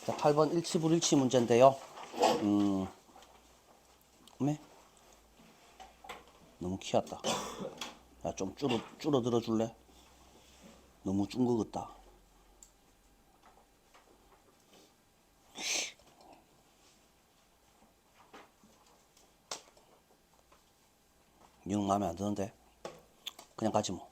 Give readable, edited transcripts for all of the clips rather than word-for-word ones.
자, 8번 일치불일치 문제인데요. 네? 너무 키웠다. 야, 좀 줄어들어 줄래? 너무 준 거 같다. 영 마음에 안 드는데 그냥 가지 뭐.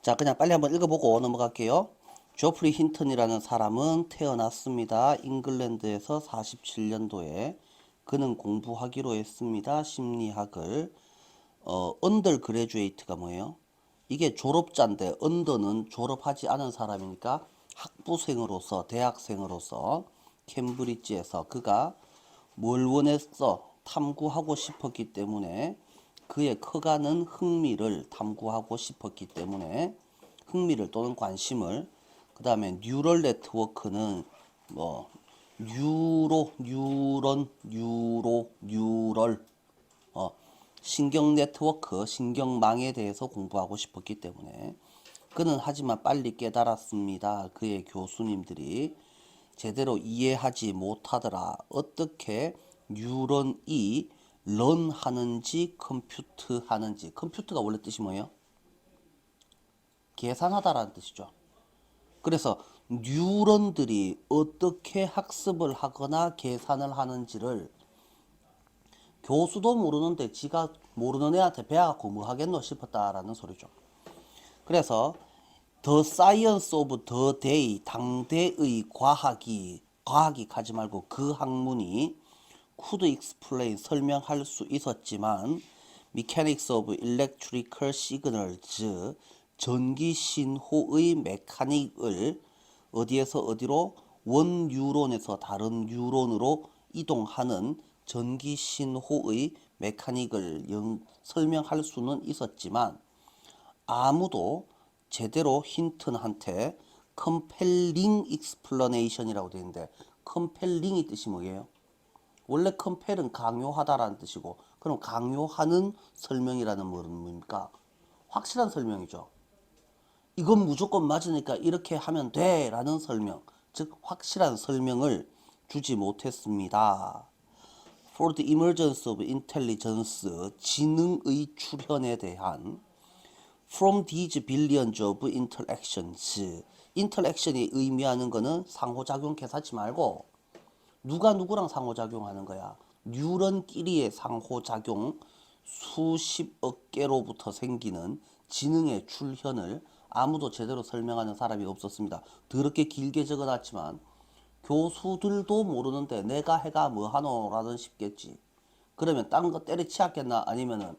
자, 그냥 빨리 한번 읽어보고 넘어갈게요. 조프리 힌턴이라는 사람은 태어났습니다. 잉글랜드에서 47년도에 그는 공부하기로 했습니다. 심리학을. 언더 그레주에이트가 뭐예요? 이게 졸업자인데 언더는 졸업하지 않은 사람이니까 학부생으로서 대학생으로서 캠브리지에서 그가 뭘 원했어? 탐구하고 싶었기 때문에 그의 커가는 흥미를 탐구하고 싶었기 때문에 흥미를 또는 관심을 그 다음에 뉴럴 네트워크는 뭐 뉴럴 신경 네트워크, 신경망에 대해서 공부하고 싶었기 때문에 그는 하지만 빨리 깨달았습니다. 그의 교수님들이 제대로 이해하지 못하더라. 어떻게 뉴런이 런하는지 컴퓨트하는지. 컴퓨트가 원래 뜻이 뭐예요? 계산하다라는 뜻이죠. 그래서 뉴런들이 어떻게 학습을 하거나 계산을 하는지를 교수도 모르는데 지가 모르는 애한테 배워갖고 뭐 하겠노 싶었다라는 소리죠. 그래서 The Science of the Day, 당대의 과학이 가지 말고 그 학문이 could explain, 설명할 수 있었지만 Mechanics of Electrical Signals, 전기 신호의 메카닉을 어디에서 어디로 원 뉴런에서 다른 뉴런으로 이동하는 전기 신호의 메카닉을 설명할 수는 있었지만 아무도 제대로 힌턴한테 compelling explanation이라고 되어 있는데 compelling이 뜻이 뭐예요? 원래 compel은 강요하다라는 뜻이고 그럼 강요하는 설명이라는 말은 뭡니까? 확실한 설명이죠. 이건 무조건 맞으니까 이렇게 하면 돼 라는 설명, 즉 확실한 설명을 주지 못했습니다. For the emergence of intelligence, 지능의 출현에 대한 From these billions of interactions, interaction이 의미하는 거는 상호작용 개사치 말고 누가 누구랑 상호작용하는 거야. 뉴런끼리의 상호작용, 수십억 개로부터 생기는 지능의 출현을 아무도 제대로 설명하는 사람이 없었습니다. 더럽게 길게 적어놨지만 교수들도 모르는데 내가 해가 뭐하노 라는 싶겠지. 그러면 다른 거 때려치웠겠나? 아니면은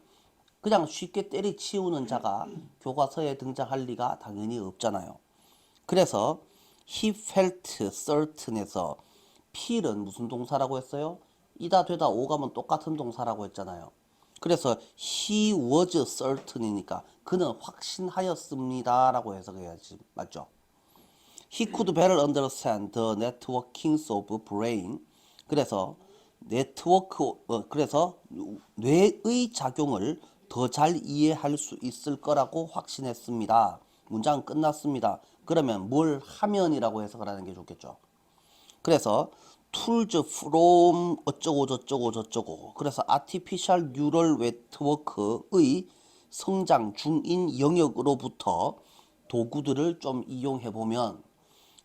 그냥 쉽게 때려치우는 자가 교과서에 등장할 리가 당연히 없잖아요. 그래서 he felt certain에서 feel은 무슨 동사라고 했어요? 이다 되다 오가면 똑같은 동사라고 했잖아요. 그래서 he was certain이니까 그는 확신하였습니다 라고 해석해야지. 맞죠? He could better understand the networkings of brain. 그래서 그래서 뇌의 작용을 더 잘 이해할 수 있을 거라고 확신했습니다. 문장 끝났습니다. 그러면 뭘 하면이라고 해석을 하는 게 좋겠죠. 그래서 tools from 어쩌고 저쩌고 저쩌고. 그래서 artificial neural network의 성장 중인 영역으로부터 도구들을 좀 이용해 보면,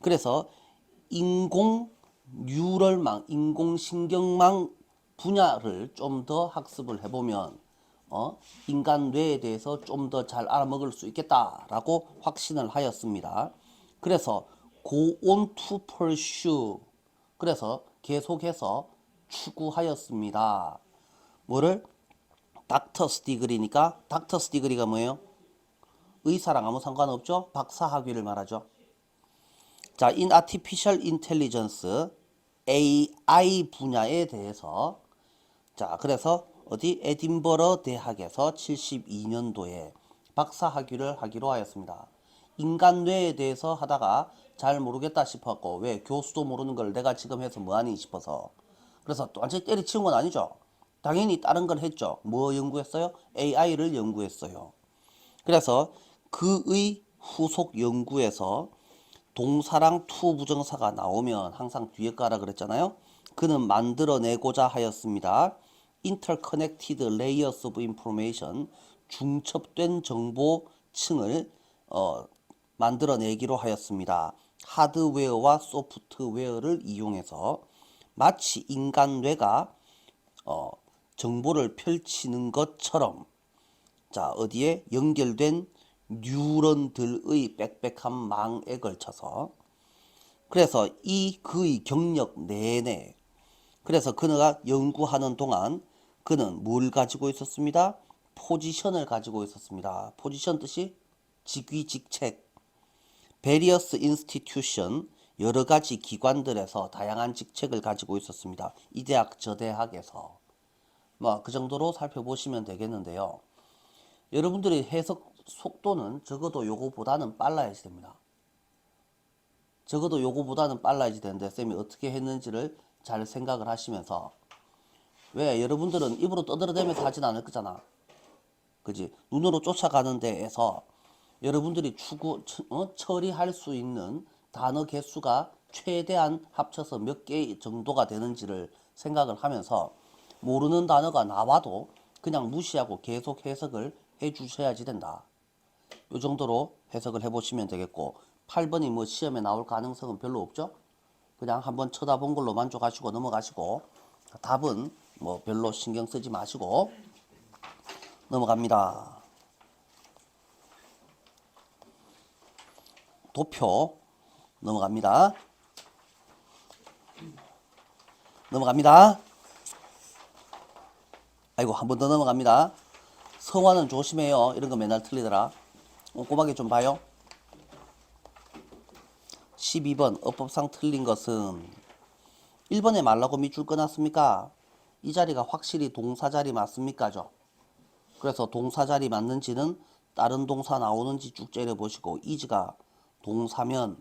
그래서 인공 뉴럴망, 인공신경망 분야를 좀 더 학습을 해보면 인간 뇌에 대해서 좀 더 잘 알아먹을 수 있겠다라고 확신을 하였습니다. 그래서 go on to pursue, 그래서 계속해서 추구하였습니다. 뭐를? 닥터스 디그리니까 닥터스 디그리가 뭐예요? 의사랑 아무 상관없죠? 박사 학위를 말하죠. 자, in artificial intelligence, AI 분야에 대해서, 자, 그래서 어디 에딘버러 대학에서 72년도에 박사 학위를 하기로 하였습니다. 인간 뇌에 대해서 하다가 잘 모르겠다 싶었고, 왜 교수도 모르는 걸 내가 지금 해서 뭐하니 싶어서. 그래서 또 완전히 때려치운 건 아니죠. 당연히 다른 걸 했죠. 뭐 연구했어요? AI를 연구했어요. 그래서 그의 후속 연구에서 동사랑 to 부정사가 나오면 항상 뒤에 까라 그랬잖아요. 그는 만들어내고자 하였습니다. Interconnected layers of information, 중첩된 정보층을 만들어내기로 하였습니다. 하드웨어와 소프트웨어를 이용해서 마치 인간 뇌가 정보를 펼치는 것처럼 자 어디에 연결된 뉴런들의 빽빽한 망에 걸쳐서 그래서 이 그의 경력 내내 그래서 그가 연구하는 동안 그는 뭘 가지고 있었습니다? 포지션을 가지고 있었습니다. 포지션 뜻이 직위 직책. various institution 여러 가지 기관들에서 다양한 직책을 가지고 있었습니다. 이 대학 저 대학에서 뭐 그 정도로 살펴보시면 되겠는데요. 여러분들이 해석 속도는 적어도 요거보다는 빨라야지 됩니다. 적어도 요거보다는 빨라야지 되는데 쌤이 어떻게 했는지를 잘 생각을 하시면서 왜 여러분들은 입으로 떠들어대면서 하진 않을 거잖아. 그지? 눈으로 쫓아가는 데에서 여러분들이 처리할 수 있는 단어 개수가 최대한 합쳐서 몇 개 정도가 되는지를 생각을 하면서 모르는 단어가 나와도 그냥 무시하고 계속 해석을 해 주셔야지 된다. 이 정도로 해석을 해 보시면 되겠고 8번이 뭐 시험에 나올 가능성은 별로 없죠. 그냥 한번 쳐다본 걸로 만족하시고 넘어가시고 답은 뭐 별로 신경 쓰지 마시고 넘어갑니다. 도표 넘어갑니다. 넘어갑니다. 아이고 한 번 더 넘어갑니다. 성화는 조심해요. 이런 거 맨날 틀리더라. 꼼꼼하게 좀 봐요. 12번 어법상 틀린 것은 1번에 말라고 밑줄 끊었습니까? 이 자리가 확실히 동사 자리 맞습니까? 그래서 동사 자리 맞는지는 다른 동사 나오는지 쭉 째려보시고 is가 동사면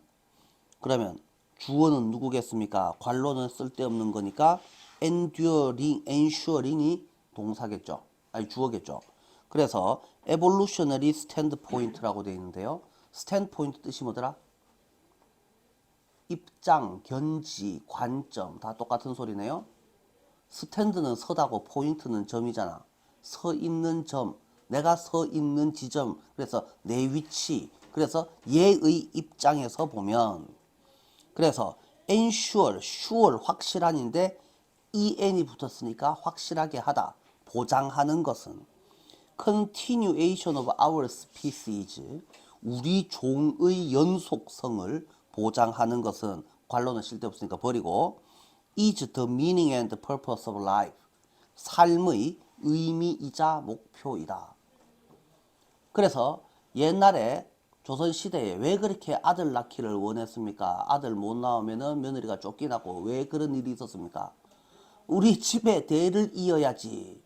그러면 주어는 누구겠습니까? 관로는 쓸데없는 거니까 ensuring이 동사겠죠. 아니 주어겠죠. 그래서 evolutionary standpoint라고 되어 있는데요. standpoint 뜻이 뭐더라? 입장, 견지, 관점 다 똑같은 소리네요. 스탠드는 서다고 포인트는 점이잖아. 서 있는 점, 내가 서 있는 지점, 그래서 내 위치, 그래서 얘의 입장에서 보면 그래서 ensure, sure 확실한인데 en이 붙었으니까 확실하게 하다, 보장하는 것은 continuation of our species, 우리 종의 연속성을 보장하는 것은 관로는 쓸데없으니까 버리고 is the meaning and purpose of life, 삶의 의미이자 목표이다. 그래서 옛날에 조선시대에 왜 그렇게 아들 낳기를 원했습니까? 아들 못 낳으면 며느리가 쫓겨나고 왜 그런 일이 있었습니까? 우리 집에 대를 이어야지.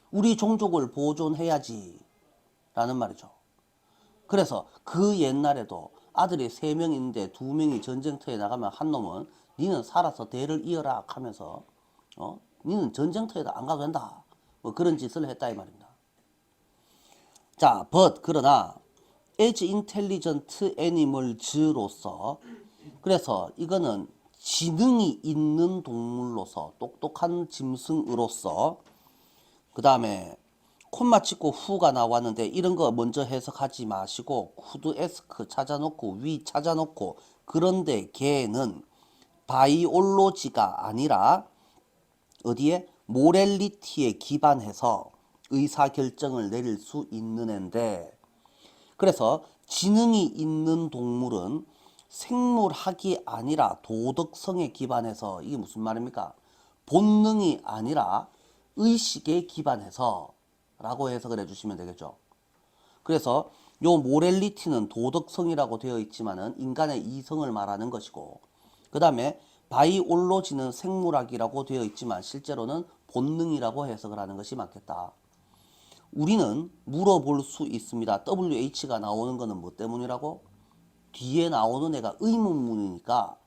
우리 종족을 보존해야지. 라는 말이죠. 그래서 그 옛날에도 아들이 3명 있는데 2명이 전쟁터에 나가면 한 놈은 니는 살아서 대를 이어라 하면서 니는 전쟁터에도 안 가도 된다. 뭐 그런 짓을 했다 이 말입니다. 자, but 그러나 as intelligent animals로서 그래서 이거는 지능이 있는 동물로서 똑똑한 짐승으로서 그 다음에 콤마 찍고 후가 나왔는데 이런 거 먼저 해석하지 마시고 could ask 찾아놓고 위 찾아놓고 그런데 걔는 바이올로지가 아니라 어디에 모렐리티에 기반해서 의사결정을 내릴 수 있는 앤데 그래서 지능이 있는 동물은 생물학이 아니라 도덕성에 기반해서 이게 무슨 말입니까? 본능이 아니라 의식에 기반해서 라고 해석을 해주시면 되겠죠. 그래서 요 모렐리티는 도덕성이라고 되어 있지만은 인간의 이성을 말하는 것이고 그 다음에 바이올로지는 생물학이라고 되어 있지만 실제로는 본능이라고 해석을 하는 것이 맞겠다. 우리는 물어볼 수 있습니다. WH가 나오는 것은 뭐 때문이라고? 뒤에 나오는 애가 의문문이니까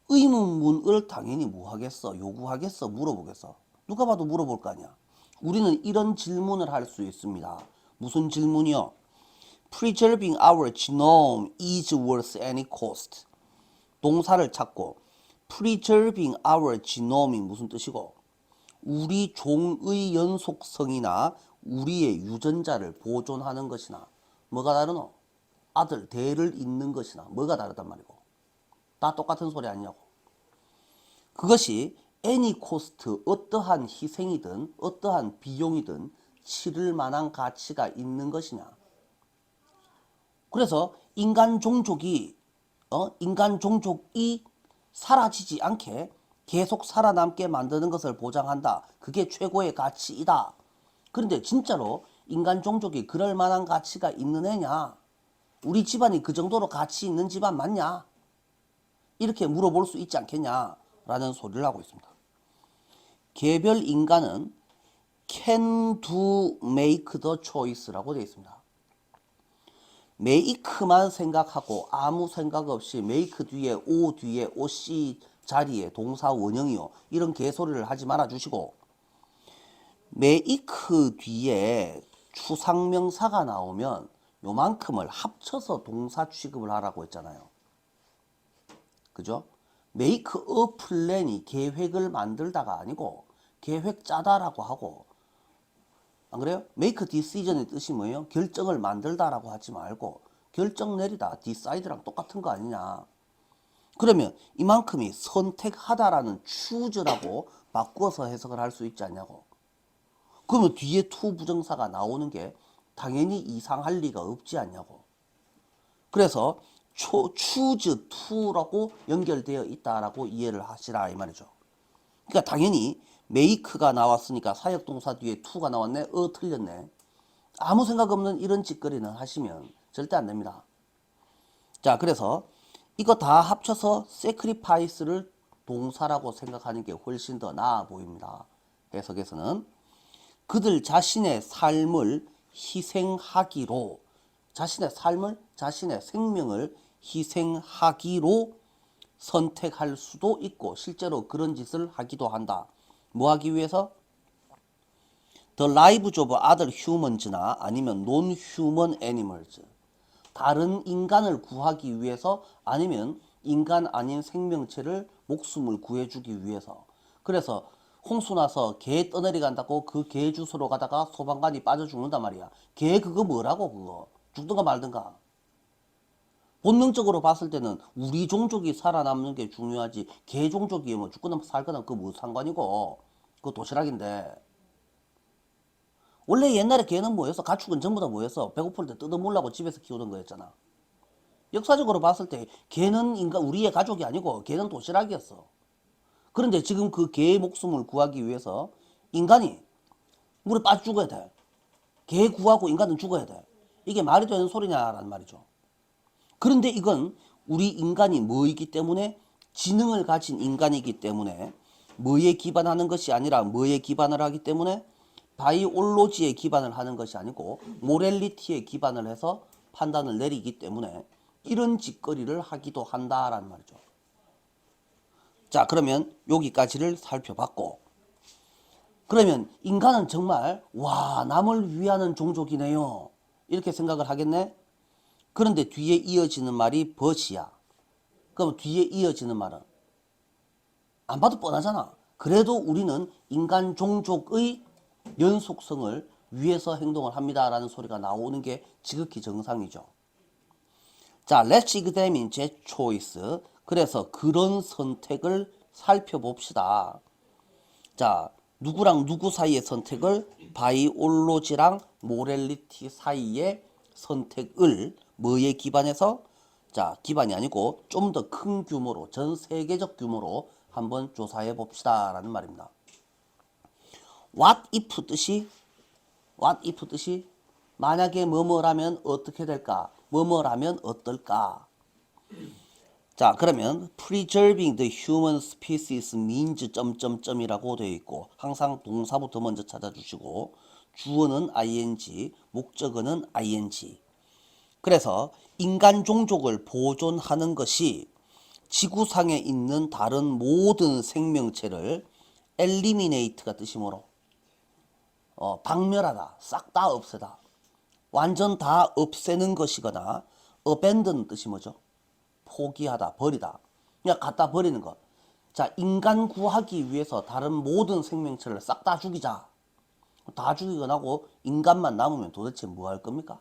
의문문을 당연히 뭐 하겠어? 요구하겠어? 물어보겠어? 누가 봐도 물어볼 거 아니야. 우리는 이런 질문을 할 수 있습니다. 무슨 질문이요? Preserving our genome is worth any cost. 동사를 찾고 Preserving our genome이 무슨 뜻이고 우리 종의 연속성이나 우리의 유전자를 보존하는 것이나 뭐가 다르노? 아들, 대를 잇는 것이나 뭐가 다르단 말이고 다 똑같은 소리 아니냐고. 그것이 any cost, 어떠한 희생이든 어떠한 비용이든 치를 만한 가치가 있는 것이냐. 그래서 인간 종족이 사라지지 않게 계속 살아남게 만드는 것을 보장한다. 그게 최고의 가치이다. 그런데 진짜로 인간 종족이 그럴 만한 가치가 있는 애냐? 우리 집안이 그 정도로 가치 있는 집안 맞냐? 이렇게 물어볼 수 있지 않겠냐라는 소리를 하고 있습니다. 개별 인간은 can do make the choice라고 되어 있습니다. make만 생각하고 아무 생각 없이 make 뒤에 o 뒤에 oc 자리에 동사 원형이요. 이런 개소리를 하지 말아 주시고 make 뒤에 추상명사가 나오면 요만큼을 합쳐서 동사 취급을 하라고 했잖아요. 그죠? make a plan이 계획을 만들다가 아니고 계획 짜다라고 하고 안 그래요? make decision의 뜻이 뭐예요? 결정을 만들다라고 하지 말고 결정 내리다, decide랑 똑같은 거 아니냐. 그러면 이만큼이 선택하다라는 choose라고 바꾸어서 해석을 할 수 있지 않냐고. 그러면 뒤에 to 부정사가 나오는 게 당연히 이상할 리가 없지 않냐고. 그래서 choose to라고 연결되어 있다라고 이해를 하시라 이 말이죠. 그러니까 당연히 make가 나왔으니까 사역동사 뒤에 to가 나왔네. 틀렸네. 아무 생각 없는 이런 짓거리는 하시면 절대 안 됩니다. 자, 그래서 이거 다 합쳐서 sacrifice를 동사라고 생각하는 게 훨씬 더 나아 보입니다. 해석에서는 그들 자신의 삶을 희생하기로 자신의 생명을 희생하기로 선택할 수도 있고 실제로 그런 짓을 하기도 한다. 뭐 하기 위해서? The lives of other humans나 아니면 non-human animals. 다른 인간을 구하기 위해서 아니면 인간 아닌 생명체를 목숨을 구해주기 위해서. 그래서 홍수 나서 개 떠내리 간다고 그 개 주스로 가다가 소방관이 빠져 죽는단 말이야. 개 그거 뭐라고 그거. 죽든가 말든가. 본능적으로 봤을 때는 우리 종족이 살아남는 게 중요하지 개 종족이 뭐 죽거나 살거나 그거 뭐 상관이고 그거 도시락인데 원래 옛날에 개는 뭐였어? 가축은 전부 다 뭐였어? 배고플 때 뜯어먹으려고 집에서 키우던 거였잖아. 역사적으로 봤을 때 개는 우리의 가족이 아니고 개는 도시락이었어. 그런데 지금 그 개의 목숨을 구하기 위해서 인간이 물에 빠져 죽어야 돼. 개 구하고 인간은 죽어야 돼. 이게 말이 되는 소리냐라는 말이죠. 그런데 이건 우리 인간이 뭐이기 때문에 지능을 가진 인간이기 때문에 뭐에 기반하는 것이 아니라 뭐에 기반을 하기 때문에 바이올로지에 기반을 하는 것이 아니고 모렐리티에 기반을 해서 판단을 내리기 때문에 이런 짓거리를 하기도 한다라는 말이죠. 자, 그러면 여기까지를 살펴봤고 그러면 인간은 정말 와 남을 위하는 종족이네요. 이렇게 생각을 하겠네. 그런데 뒤에 이어지는 말이 벗이야. 그럼 뒤에 이어지는 말은 안 봐도 뻔하잖아. 그래도 우리는 인간 종족의 연속성을 위해서 행동을 합니다라는 소리가 나오는 게 지극히 정상이죠. 자, let's examine the choice. 그래서 그런 선택을 살펴봅시다. 자, 누구랑 누구 사이의 선택을 바이올로지랑 모렐리티 사이의 선택을 뭐에 기반해서 자 기반이 아니고 좀 더 큰 규모로 전 세계적 규모로 한번 조사해 봅시다 라는 말입니다. What if 뜻이 만약에 뭐뭐라면 어떻게 될까? 뭐뭐라면 어떨까? 자, 그러면 preserving the human species means 점점점이라고 되어 있고 항상 동사부터 먼저 찾아주시고 주어는 ing, 목적어는 ing. 그래서 인간 종족을 보존하는 것이 지구상에 있는 다른 모든 생명체를 eliminate가 뜻이 뭐로? 박멸하다, 싹 다 없애다. 완전 다 없애는 것이거나 abandon 뜻이 뭐죠? 포기하다, 버리다. 그냥 갖다 버리는 것. 자, 인간 구하기 위해서 다른 모든 생명체를 싹 다 죽이자. 다 죽이거나 하고 인간만 남으면 도대체 뭐 할 겁니까?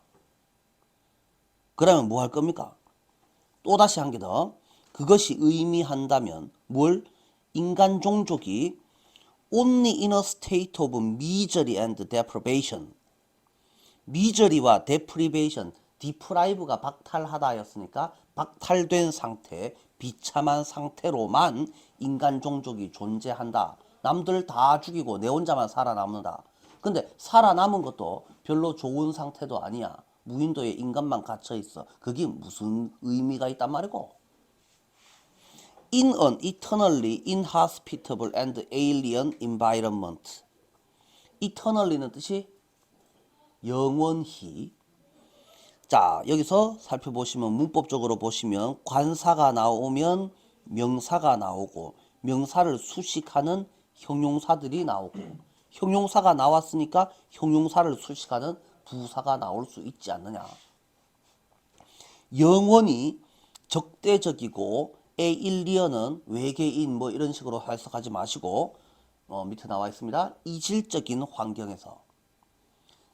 그러면 뭐 할 겁니까? 또다시 한 개 더. 그것이 의미한다면 뭘? 인간 종족이 only in a state of misery and deprivation. misery와 deprivation, deprive가 박탈하다였으니까 박탈된 상태, 비참한 상태로만 인간 종족이 존재한다. 남들 다 죽이고 내 혼자만 살아남는다. 근데 살아남은 것도 별로 좋은 상태도 아니야. 무인도에 인간만 갇혀 있어. 그게 무슨 의미가 있단 말이고. In an eternally inhospitable and alien environment. eternally는 뜻이 영원히. 자, 여기서 살펴보시면 문법적으로 보시면 관사가 나오면 명사가 나오고 명사를 수식하는 형용사들이 나오고 형용사가 나왔으니까 형용사를 수식하는 부사가 나올 수 있지 않느냐. 영원히 적대적이고 에일리언은 외계인 뭐 이런 식으로 해석하지 마시고 밑에 나와 있습니다. 이질적인 환경에서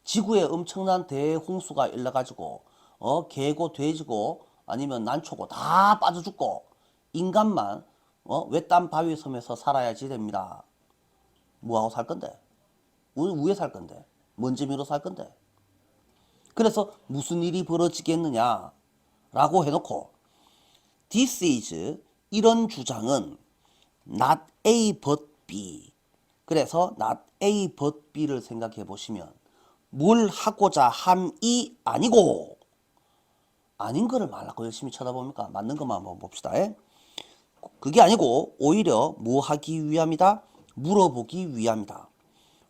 지구에 엄청난 대홍수가 일어가지고 개고 돼지고 아니면 난초고 다 빠져 죽고 인간만 외딴 바위 섬에서 살아야지 됩니다. 뭐하고 살 건데? 우에 살 건데? 먼지 위로 살 건데? 그래서 무슨 일이 벌어지겠느냐 라고 해놓고 This is 이런 주장은 not A but B. 그래서 not A but B를 생각해 보시면 뭘 하고자 함이 아니고 아닌 거를 말라고 열심히 쳐다봅니까? 맞는 것만 한번 봅시다. 그게 아니고 오히려 뭐 하기 위함이다? 물어보기 위함이다.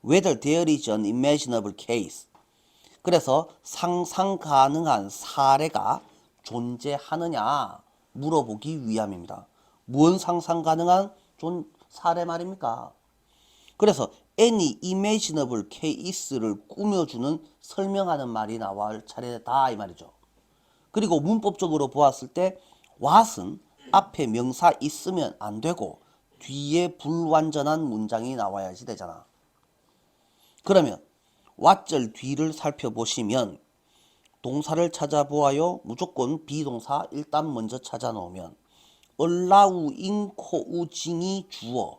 Whether there is an imaginable case. 그래서 상상 가능한 사례가 존재하느냐 물어보기 위함입니다. 무슨 상상 가능한 사례 말입니까? 그래서 any imaginable case를 꾸며주는 설명하는 말이 나올 차례다 이 말이죠. 그리고 문법적으로 보았을 때 what은 앞에 명사 있으면 안 되고 뒤에 불완전한 문장이 나와야지 되잖아. 그러면 what절 뒤를 살펴보시면 동사를 찾아보아요. 무조건 비동사 일단 먼저 찾아놓으면 allowing 코우징이 주어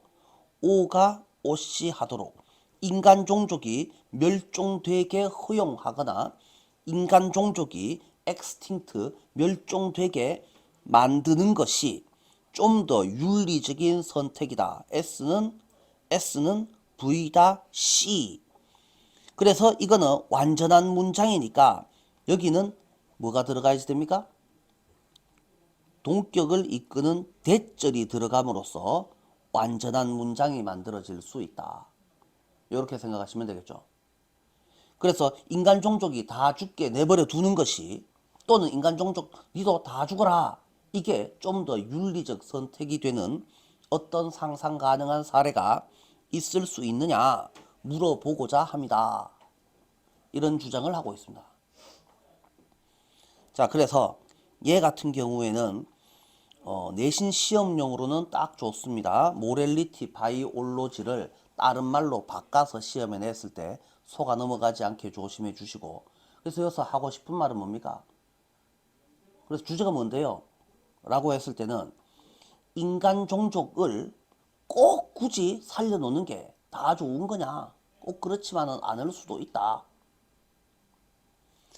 오가 오씨 하도록 인간 종족이 멸종되게 허용하거나 인간 종족이 extinct 멸종되게 만드는 것이 좀 더 윤리적인 선택이다. S는 V다 C. 그래서 이거는 완전한 문장이니까 여기는 뭐가 들어가야지 됩니까? 동격을 이끄는 대절이 들어감으로써 완전한 문장이 만들어질 수 있다. 이렇게 생각하시면 되겠죠. 그래서 인간 종족이 다 죽게 내버려 두는 것이 또는 인간 종족 니도 다 죽어라. 이게 좀 더 윤리적 선택이 되는 어떤 상상 가능한 사례가 있을 수 있느냐 물어보고자 합니다. 이런 주장을 하고 있습니다. 자, 그래서 얘 같은 경우에는 내신 시험용으로는 딱 좋습니다. 모렐리티 바이올로지를 다른 말로 바꿔서 시험에 냈을 때 속아 넘어가지 않게 조심해 주시고 그래서 여기서 하고 싶은 말은 뭡니까? 그래서 주제가 뭔데요? 라고 했을 때는 인간 종족을 꼭 굳이 살려놓는 게 다 좋은 거냐? 꼭 그렇지만은 않을 수도 있다.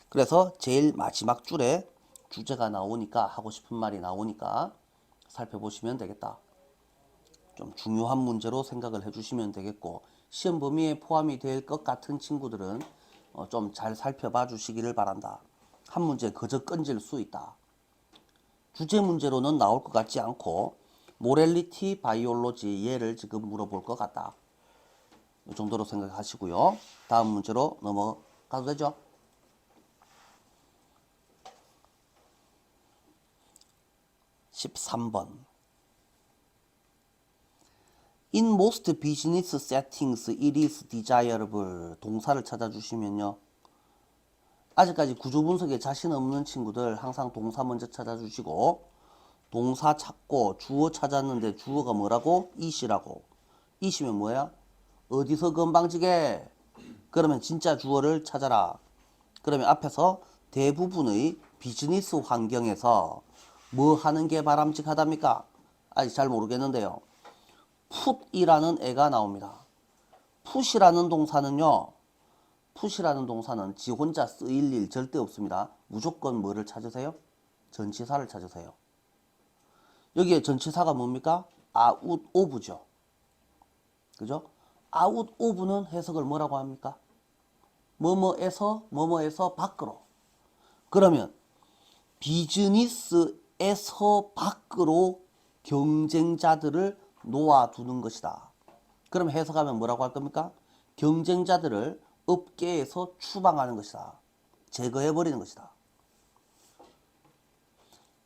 그래서 제일 마지막 줄에 주제가 나오니까 하고 싶은 말이 나오니까 살펴보시면 되겠다. 좀 중요한 문제로 생각을 해주시면 되겠고 시험 범위에 포함이 될 것 같은 친구들은 좀 잘 살펴봐 주시기를 바란다. 한 문제 그저 끈질 수 있다. 주제 문제로는 나올 것 같지 않고 모렐리티 바이올로지 얘를 지금 물어볼 것 같다. 이 정도로 생각하시고요. 다음 문제로 넘어가도 되죠? 13번. In most business settings, it is desirable. 동사를 찾아주시면요. 아직까지 구조 분석에 자신 없는 친구들 항상 동사 먼저 찾아주시고, 동사 찾고 주어 찾았는데 주어가 뭐라고? 이시라고. 이시면 뭐야? 어디서 건방지게? 그러면 진짜 주어를 찾아라. 그러면 앞에서 대부분의 비즈니스 환경에서 뭐 하는 게 바람직하답니까? 아직 잘 모르겠는데요. 풋이라는 애가 나옵니다. 풋이라는 동사는요. 풋이라는 동사는 지 혼자 쓰일 일 절대 없습니다. 무조건 뭐를 찾으세요? 전치사를 찾으세요. 여기에 전치사가 뭡니까? out of죠. 그죠? out of는 해석을 뭐라고 합니까? 뭐뭐에서 밖으로. 그러면 비즈니스에서 밖으로 경쟁자들을 놓아두는 것이다. 그럼 해석하면 뭐라고 할 겁니까? 경쟁자들을 업계에서 추방하는 것이다. 제거해버리는 것이다.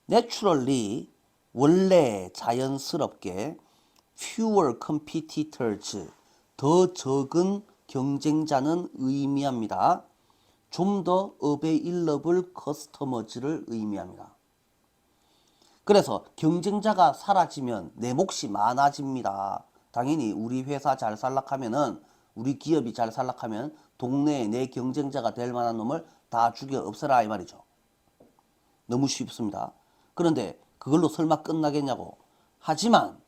Naturally, 원래 자연스럽게 fewer competitors, 더 적은 경쟁자는 의미합니다. 좀 더 available customers를 의미합니다. 그래서 경쟁자가 사라지면 내 몫이 많아집니다. 당연히 우리 회사 잘 살락하면은, 우리 기업이 잘 살락하면 동네에 내 경쟁자가 될 만한 놈을 다 죽여 없애라 이 말이죠. 너무 쉽습니다. 그런데 그걸로 설마 끝나겠냐고. 하지만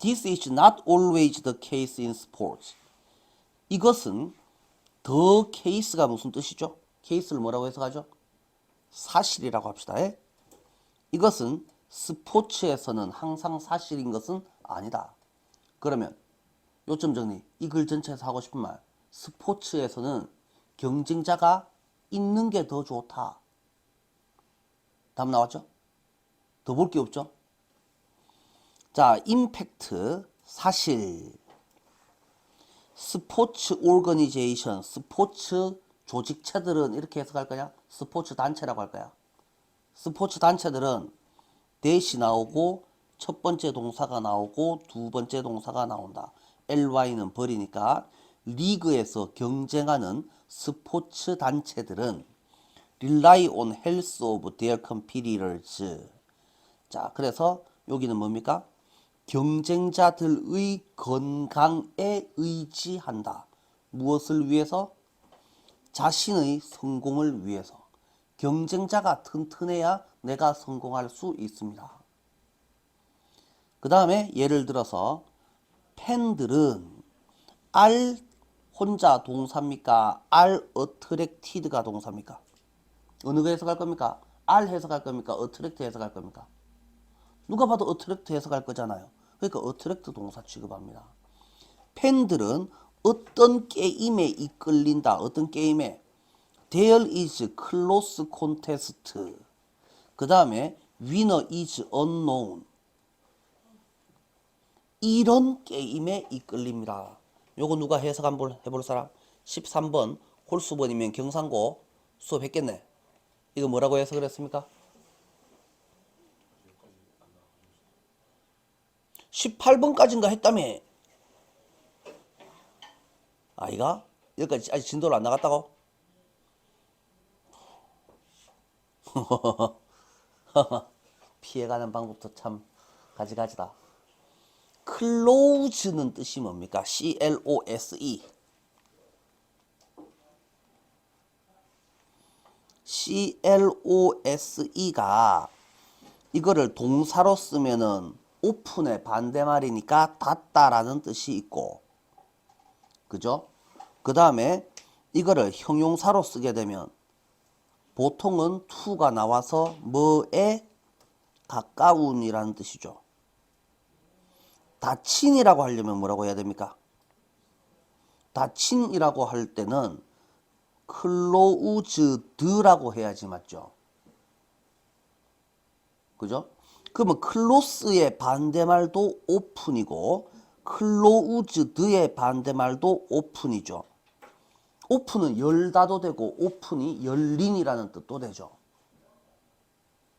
this is not always the case in sports. 이것은 the case가 무슨 뜻이죠? 케이스를 뭐라고 해석하죠? 사실이라고 합시다. 이것은 스포츠에서는 항상 사실인 것은 아니다. 그러면 요점 정리, 이 글 전체에서 하고 싶은 말, 스포츠에서는 경쟁자가 있는 게 더 좋다. 답 나왔죠? 더 볼 게 없죠? 자, 임팩트, 사실. 스포츠 오거니제이션, 스포츠 조직체들은 이렇게 해석할 거냐? 스포츠 단체라고 할 거야. 스포츠 단체들은 대시 나오고 첫 번째 동사가 나오고 두 번째 동사가 나온다. ly는 버리니까 리그에서 경쟁하는 스포츠 단체들은 rely on health of their competitors. 자, 그래서 여기는 뭡니까? 경쟁자들의 건강에 의지한다. 무엇을 위해서? 자신의 성공을 위해서. 경쟁자가 튼튼해야 내가 성공할 수 있습니다. 그 다음에 예를 들어서 팬들은 are 혼자 동사입니까? are attracted가 동사입니까? 어느 거 해석할 겁니까? are 해석할 겁니까? attract 해석할 겁니까? 누가 봐도 attract 해석할 거잖아요. 그러니까 attract 동사 취급합니다. 팬들은 어떤 게임에 이끌린다. 어떤 게임에? There is close contest. 그 다음에 winner is unknown. 이런 게임에 이끌립니다. 요거 누가 해석 한번 해볼 사람? 13번 홀수번이면 경상고 수업했겠네. 이거 뭐라고 해석을 했습니까? 18번까지인가 했다며. 아이가? 여기까지 아직 진도를 안 나갔다고? 피해가는 방법도 참 가지가지다. close는 뜻이 뭡니까? C-L-O-S-E. C-L-O-S-E가 이거를 동사로 쓰면은 오픈의 반대말이니까 닫다라는 뜻이 있고, 그죠? 그 다음에 이거를 형용사로 쓰게 되면 보통은 to가 나와서 뭐에 가까운이라는 뜻이죠. 닫힌이라고 하려면 뭐라고 해야 됩니까? 닫힌이라고 할 때는 closed라고 해야지 맞죠? 그죠? 그러면 close의 반대말도 open이고 closed의 반대말도 open이죠. open은 열다도 되고 open이 열린이라는 뜻도 되죠.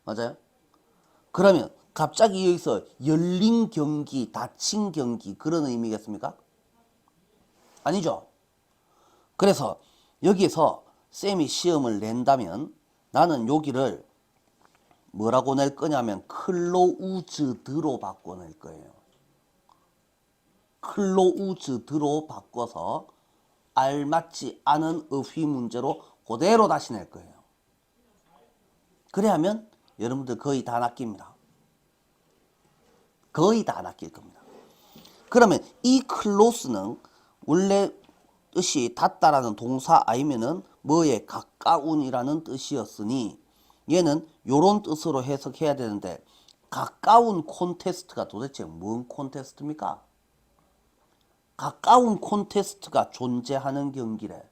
맞아요? 그러면 갑자기 여기서 열린 경기, 닫힌 경기 그런 의미겠습니까? 아니죠. 그래서 여기에서 쌤이 시험을 낸다면 나는 여기를 뭐라고 낼 거냐면 클로우즈드로 바꿔낼 거예요. 클로우즈드로 바꿔서 알맞지 않은 어휘 문제로 그대로 다시 낼 거예요. 그래 하면 여러분들 거의 다 낚입니다. 거의 다 낚일 겁니다. 그러면 이 클로스는 원래 뜻이 닿다라는 동사 아니면은 뭐에 가까운이라는 뜻이었으니 얘는 요런 뜻으로 해석해야 되는데 가까운 콘테스트가 도대체 뭔 콘테스트입니까? 가까운 콘테스트가 존재하는 경기래.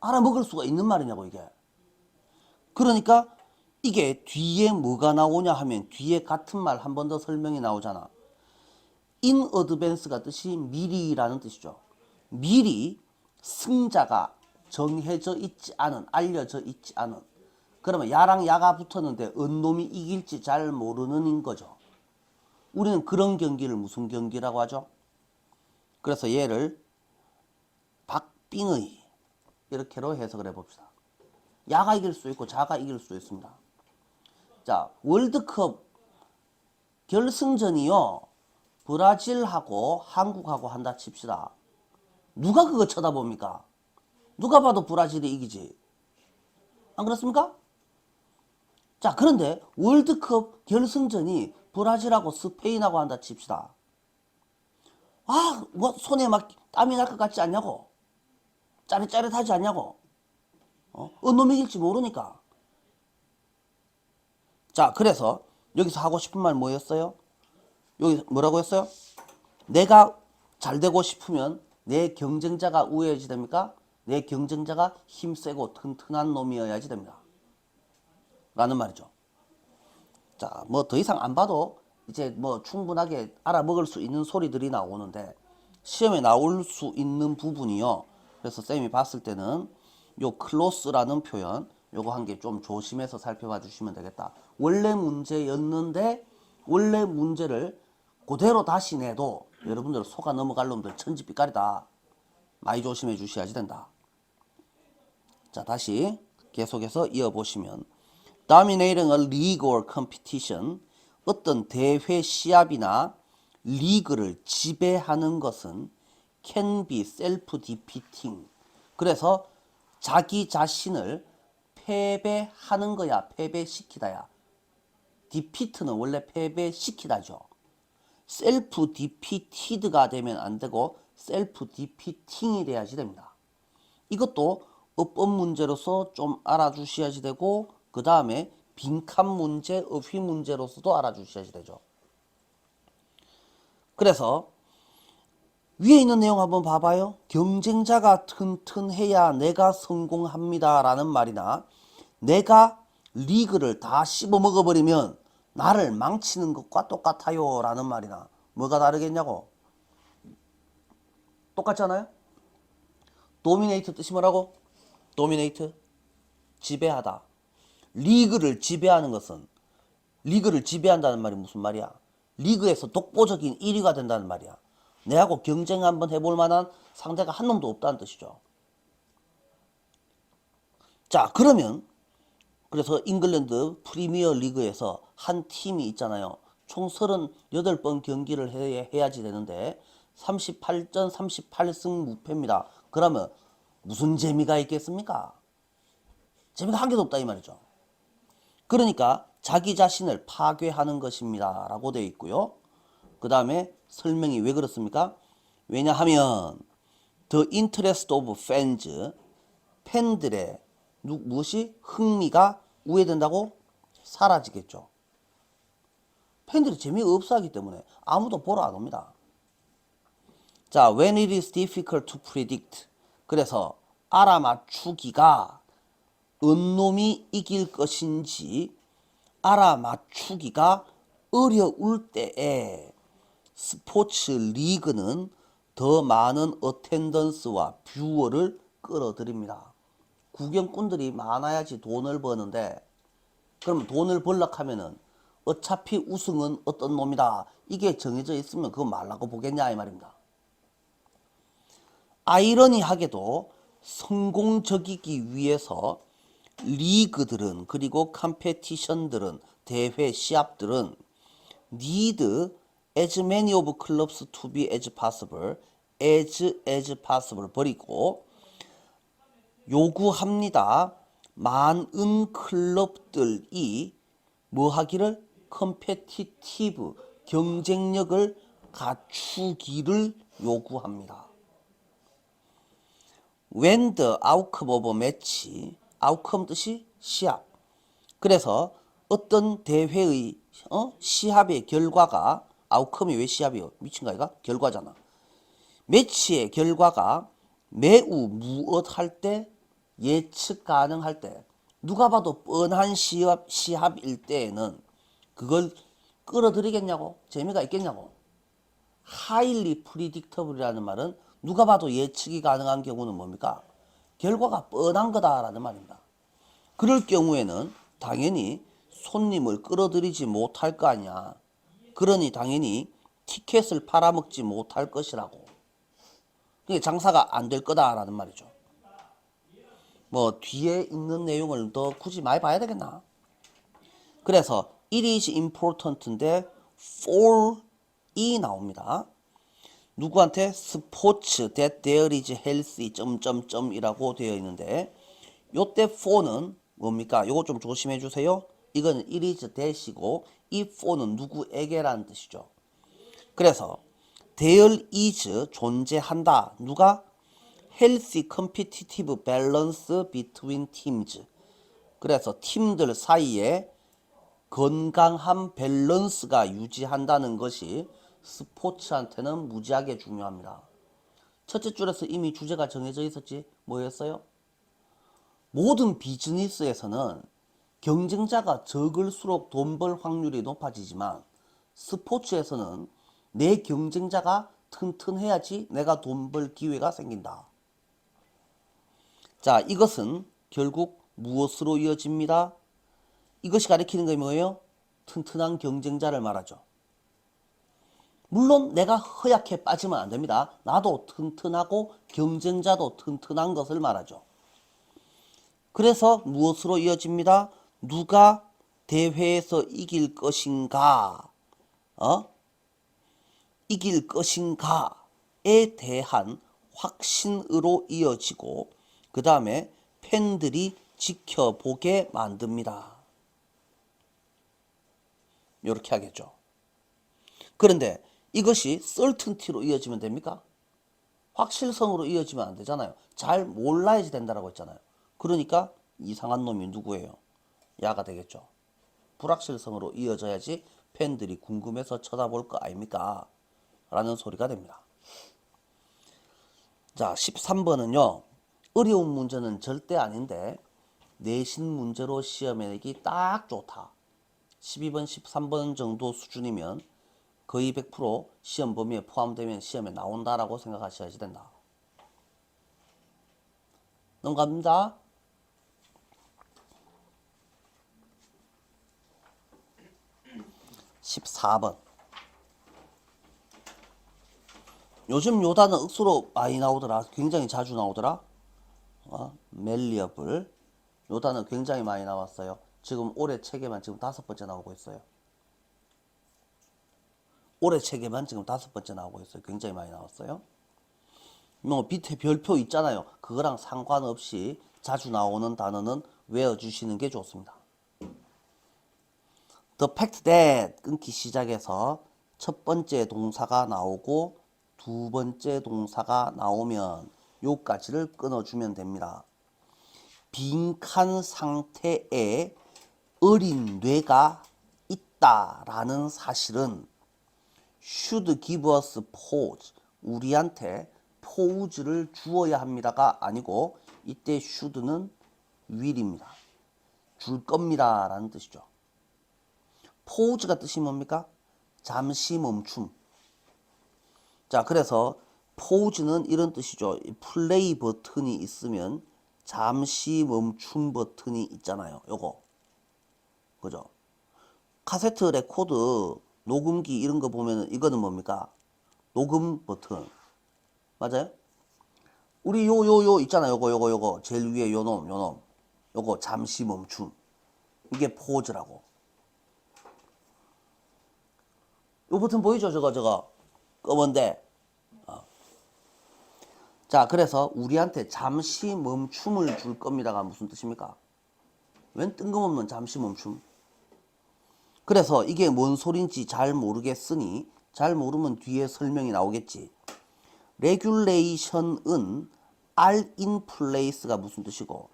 알아먹을 수가 있는 말이냐고 이게. 그러니까 이게 뒤에 뭐가 나오냐 하면 뒤에 같은 말 한 번 더 설명이 나오잖아. in advance가 뜻이 미리라는 뜻이죠. 미리 승자가 정해져 있지 않은, 알려져 있지 않은. 그러면 야랑 야가 붙었는데 어느 놈이 이길지 잘 모르는 거죠. 우리는 그런 경기를 무슨 경기라고 하죠? 그래서 얘를 박빙의 이렇게로 해석을 해봅시다. 야가 이길 수 있고 자가 이길 수 있습니다. 자, 월드컵 결승전이요. 브라질하고 한국하고 한다 칩시다. 누가 그거 쳐다봅니까? 누가 봐도 브라질이 이기지. 안 그렇습니까? 자, 그런데 월드컵 결승전이 브라질하고 스페인하고 한다 칩시다. 아, 뭐 손에 막 땀이 날 것 같지 않냐고. 짜릿짜릿하지 않냐고. 어느 놈이 이길지 모르니까. 자, 그래서 여기서 하고 싶은 말 뭐였어요? 여기 뭐라고 했어요? 내가 잘 되고 싶으면 내 경쟁자가 우회해야지 됩니까? 내 경쟁자가 힘세고 튼튼한 놈이어야지 됩니다. 라는 말이죠. 자, 뭐 더 이상 안 봐도 이제 뭐 충분하게 알아먹을 수 있는 소리들이 나오는데 시험에 나올 수 있는 부분이요. 그래서 쌤이 봤을 때는 요 클로스라는 표현 요거 한 개 좀 조심해서 살펴봐 주시면 되겠다. 원래 문제였는데 원래 문제를 그대로 다시 내도 여러분들 속아 넘어갈 놈들 천지빛깔이다. 많이 조심해 주셔야지 된다. 자, 다시 계속해서 이어보시면 Dominating a league or competition, 어떤 대회 시합이나 리그를 지배하는 것은 can be self-defeating. 그래서 자기 자신을 패배하는 거야. 패배시키다야. defeat는 원래 패배시키다죠. self-defeated가 되면 안 되고 self-defeating이 돼야지 됩니다. 이것도 어법 문제로서 좀 알아주셔야지 되고 그 다음에 빈칸 문제, 어휘 문제로서도 알아주셔야지 되죠. 그래서 위에 있는 내용 한번 봐봐요. 경쟁자가 튼튼해야 내가 성공합니다 라는 말이나 내가 리그를 다 씹어먹어버리면 나를 망치는 것과 똑같아요 라는 말이나 뭐가 다르겠냐고. 똑같잖아요. 도미네이트 뜻이 뭐라고? 도미네이트 지배하다. 리그를 지배하는 것은 리그를 지배한다는 말이 무슨 말이야? 리그에서 독보적인 1위가 된다는 말이야. 내하고 경쟁 한번 해볼 만한 상대가 한 놈도 없다는 뜻이죠. 자, 그러면 그래서 잉글랜드 프리미어 리그에서 한 팀이 있잖아요. 총 38번 경기를 해야지 되는데 38전 38승 무패입니다. 그러면 무슨 재미가 있겠습니까? 재미가 한 개도 없다 이 말이죠. 그러니까 자기 자신을 파괴하는 것입니다 라고 되어 있고요. 그 다음에 설명이 왜 그렇습니까? 왜냐하면 The interest of fans, 팬들의 무엇이? 흥미가 우회된다고? 사라지겠죠. 팬들이 재미가 없어 하기 때문에 아무도 보러 안 옵니다. 자, when it is difficult to predict. 그래서 알아맞추기가 어느 놈이 이길 것인지 알아맞추기가 어려울 때에 스포츠 리그는 더 많은 어텐던스와 뷰어를 끌어들입니다. 구경꾼들이 많아야지 돈을 버는데 그럼 돈을 벌려고 하면은 어차피 우승은 어떤 놈이다. 이게 정해져 있으면 그거 말라고 보겠냐 이 말입니다. 아이러니하게도 성공적이기 위해서 리그들은 그리고 컴페티션들은 대회 시합들은 need as many of clubs to be as possible as possible 버리고 요구합니다. 많은 클럽들이 뭐 하기를 컴페티티브 경쟁력을 갖추기를 요구합니다. When the outcome of a match, outcome 뜻이 시합. 그래서 어떤 대회의 시합의 결과가 outcome이 왜 시합이요? 미친가 이가? 결과잖아. 매치의 결과가 매우 무엇할 때 예측 가능할 때 누가 봐도 뻔한 시합일 때에는 그걸 끌어들이겠냐고? 재미가 있겠냐고? highly predictable이라는 말은 누가 봐도 예측이 가능한 경우는 뭡니까? 결과가 뻔한 거다라는 말입니다. 그럴 경우에는 당연히 손님을 끌어들이지 못할 거 아니야. 그러니 당연히 티켓을 팔아먹지 못할 것이라고. 그게 장사가 안 될 거다라는 말이죠. 뭐 뒤에 있는 내용을 더 굳이 많이 봐야 되겠나? 그래서 it is important인데 for이 나옵니다. 누구한테? 스포츠 that there is healthy 점점점이라고 되어 있는데 요때 for는 뭡니까? 요거 좀 조심해 주세요. 이거는 it is that이고 이 for는 누구에게라는 뜻이죠. 그래서 there is 존재한다. 누가? healthy competitive balance between teams. 그래서 팀들 사이에 건강한 밸런스가 유지한다는 것이 스포츠한테는 무지하게 중요합니다. 첫째 줄에서 이미 주제가 정해져 있었지. 뭐였어요? 모든 비즈니스에서는 경쟁자가 적을수록 돈 벌 확률이 높아지지만 스포츠에서는 내 경쟁자가 튼튼해야지 내가 돈 벌 기회가 생긴다. 자, 이것은 결국 무엇으로 이어집니다? 이것이 가리키는 게 뭐예요? 튼튼한 경쟁자를 말하죠. 물론 내가 허약해 빠지면 안 됩니다. 나도 튼튼하고 경쟁자도 튼튼한 것을 말하죠. 그래서 무엇으로 이어집니다? 누가 대회에서 이길 것인가? 이길 것인가에 대한 확신으로 이어지고 그 다음에 팬들이 지켜보게 만듭니다. 이렇게 하겠죠. 그런데 이것이 certainty로 이어지면 됩니까? 확실성으로 이어지면 안 되잖아요. 잘 몰라야지 된다라고 했잖아요. 그러니까 이상한 놈이 누구예요? 야가 되겠죠. 불확실성으로 이어져야지 팬들이 궁금해서 쳐다볼 거 아닙니까? 라는 소리가 됩니다. 자, 13번은요. 어려운 문제는 절대 아닌데 내신 문제로 시험에 내기 딱 좋다. 12번, 13번 정도 수준이면 거의 100% 시험 범위에 포함되면 시험에 나온다라고 생각하셔야지 된다. 넘어갑니다. 14번. 요즘 요 단어 억수로 많이 나오더라. 굉장히 자주 나오더라. malleable. 요 단어 굉장히 많이 나왔어요. 지금 올해 책에만 지금 5번째 나오고 있어요. 올해 책에만 지금 5번째 나오고 있어요. 굉장히 많이 나왔어요. 뭐 밑에 별표 있잖아요. 그거랑 상관없이 자주 나오는 단어는 외워주시는 게 좋습니다. The fact that 끊기 시작해서 첫 번째 동사가 나오고 두 번째 동사가 나오면 요까지를 끊어주면 됩니다. 빈칸 상태에 어린 뇌가 있다라는 사실은 should give us pause. 우리한테 포우즈를 주어야 합니다가 아니고 이때 should는 will입니다. 줄 겁니다 라는 뜻이죠. 포우즈가 뜻이 뭡니까? 잠시 멈춤. 자, 그래서 포우즈는 이런 뜻이죠. 플레이 버튼이 있으면 잠시 멈춤 버튼이 있잖아요. 요거. 그죠? 카세트 레코드 녹음기 이런 거 보면은 이거는 뭡니까? 녹음 버튼. 맞아요? 우리 요 있잖아. 요거 제일 위에 요놈 요거 잠시 멈춤. 이게 포즈라고. 요 버튼 보이죠? 저거 검은데. 자, 그래서 우리한테 잠시 멈춤을 줄 겁니다가 무슨 뜻입니까? 웬 뜬금없는 잠시 멈춤? 그래서 이게 뭔 소린지 잘 모르겠으니, 잘 모르면 뒤에 설명이 나오겠지. regulation은 are in place가 무슨 뜻이고,